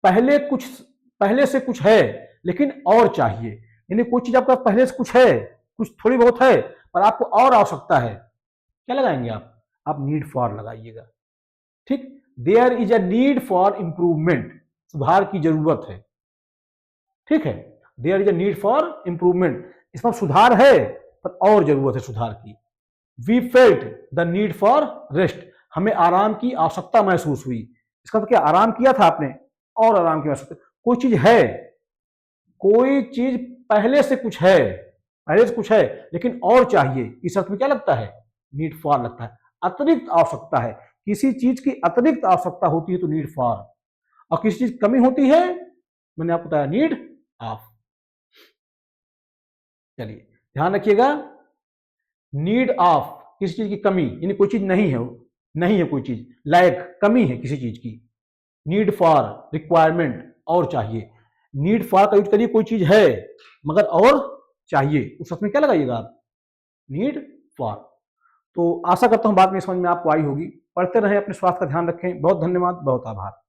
पहले से कुछ है लेकिन और चाहिए, यानी कोई चीज आपका पहले से कुछ है, कुछ थोड़ी बहुत है, पर आपको और आवश्यकता है, क्या लगाएंगे आप नीड फॉर लगाइएगा। ठीक, there is a need for improvement, सुधार की जरूरत है। ठीक है, there is a need for improvement, इसमें सुधार है पर और जरूरत है सुधार की। We felt the need for rest, हमें आराम की आवश्यकता महसूस हुई। इसका मतलब क्या, आराम किया था आपने और आराम की आवश्यकता। कोई चीज है, कोई चीज पहले से कुछ है, पहले से कुछ है लेकिन और चाहिए, इस अर्थ में क्या लगता है, नीड फॉर लगता है। अतिरिक्त आवश्यकता है, किसी चीज की अतिरिक्त आवश्यकता होती है तो नीड फॉर, और किसी चीज कमी होती है, मैंने आपको बताया, नीड ऑफ। चलिए ध्यान रखिएगा, नीड ऑफ किसी चीज की कमी, यानी कोई चीज नहीं है, नहीं है कोई चीज, लायक, कमी है किसी चीज की। नीड फॉर रिक्वायरमेंट, और चाहिए। नीड फॉर का यूज करिए, कोई चीज है मगर और चाहिए, उस अर्थ में क्या लगाइएगा आप, नीड फॉर। तो आशा करता हूं बात में समझ में आपको आई होगी। पढ़ते रहें, अपने स्वास्थ्य का ध्यान रखें। बहुत धन्यवाद, बहुत आभार।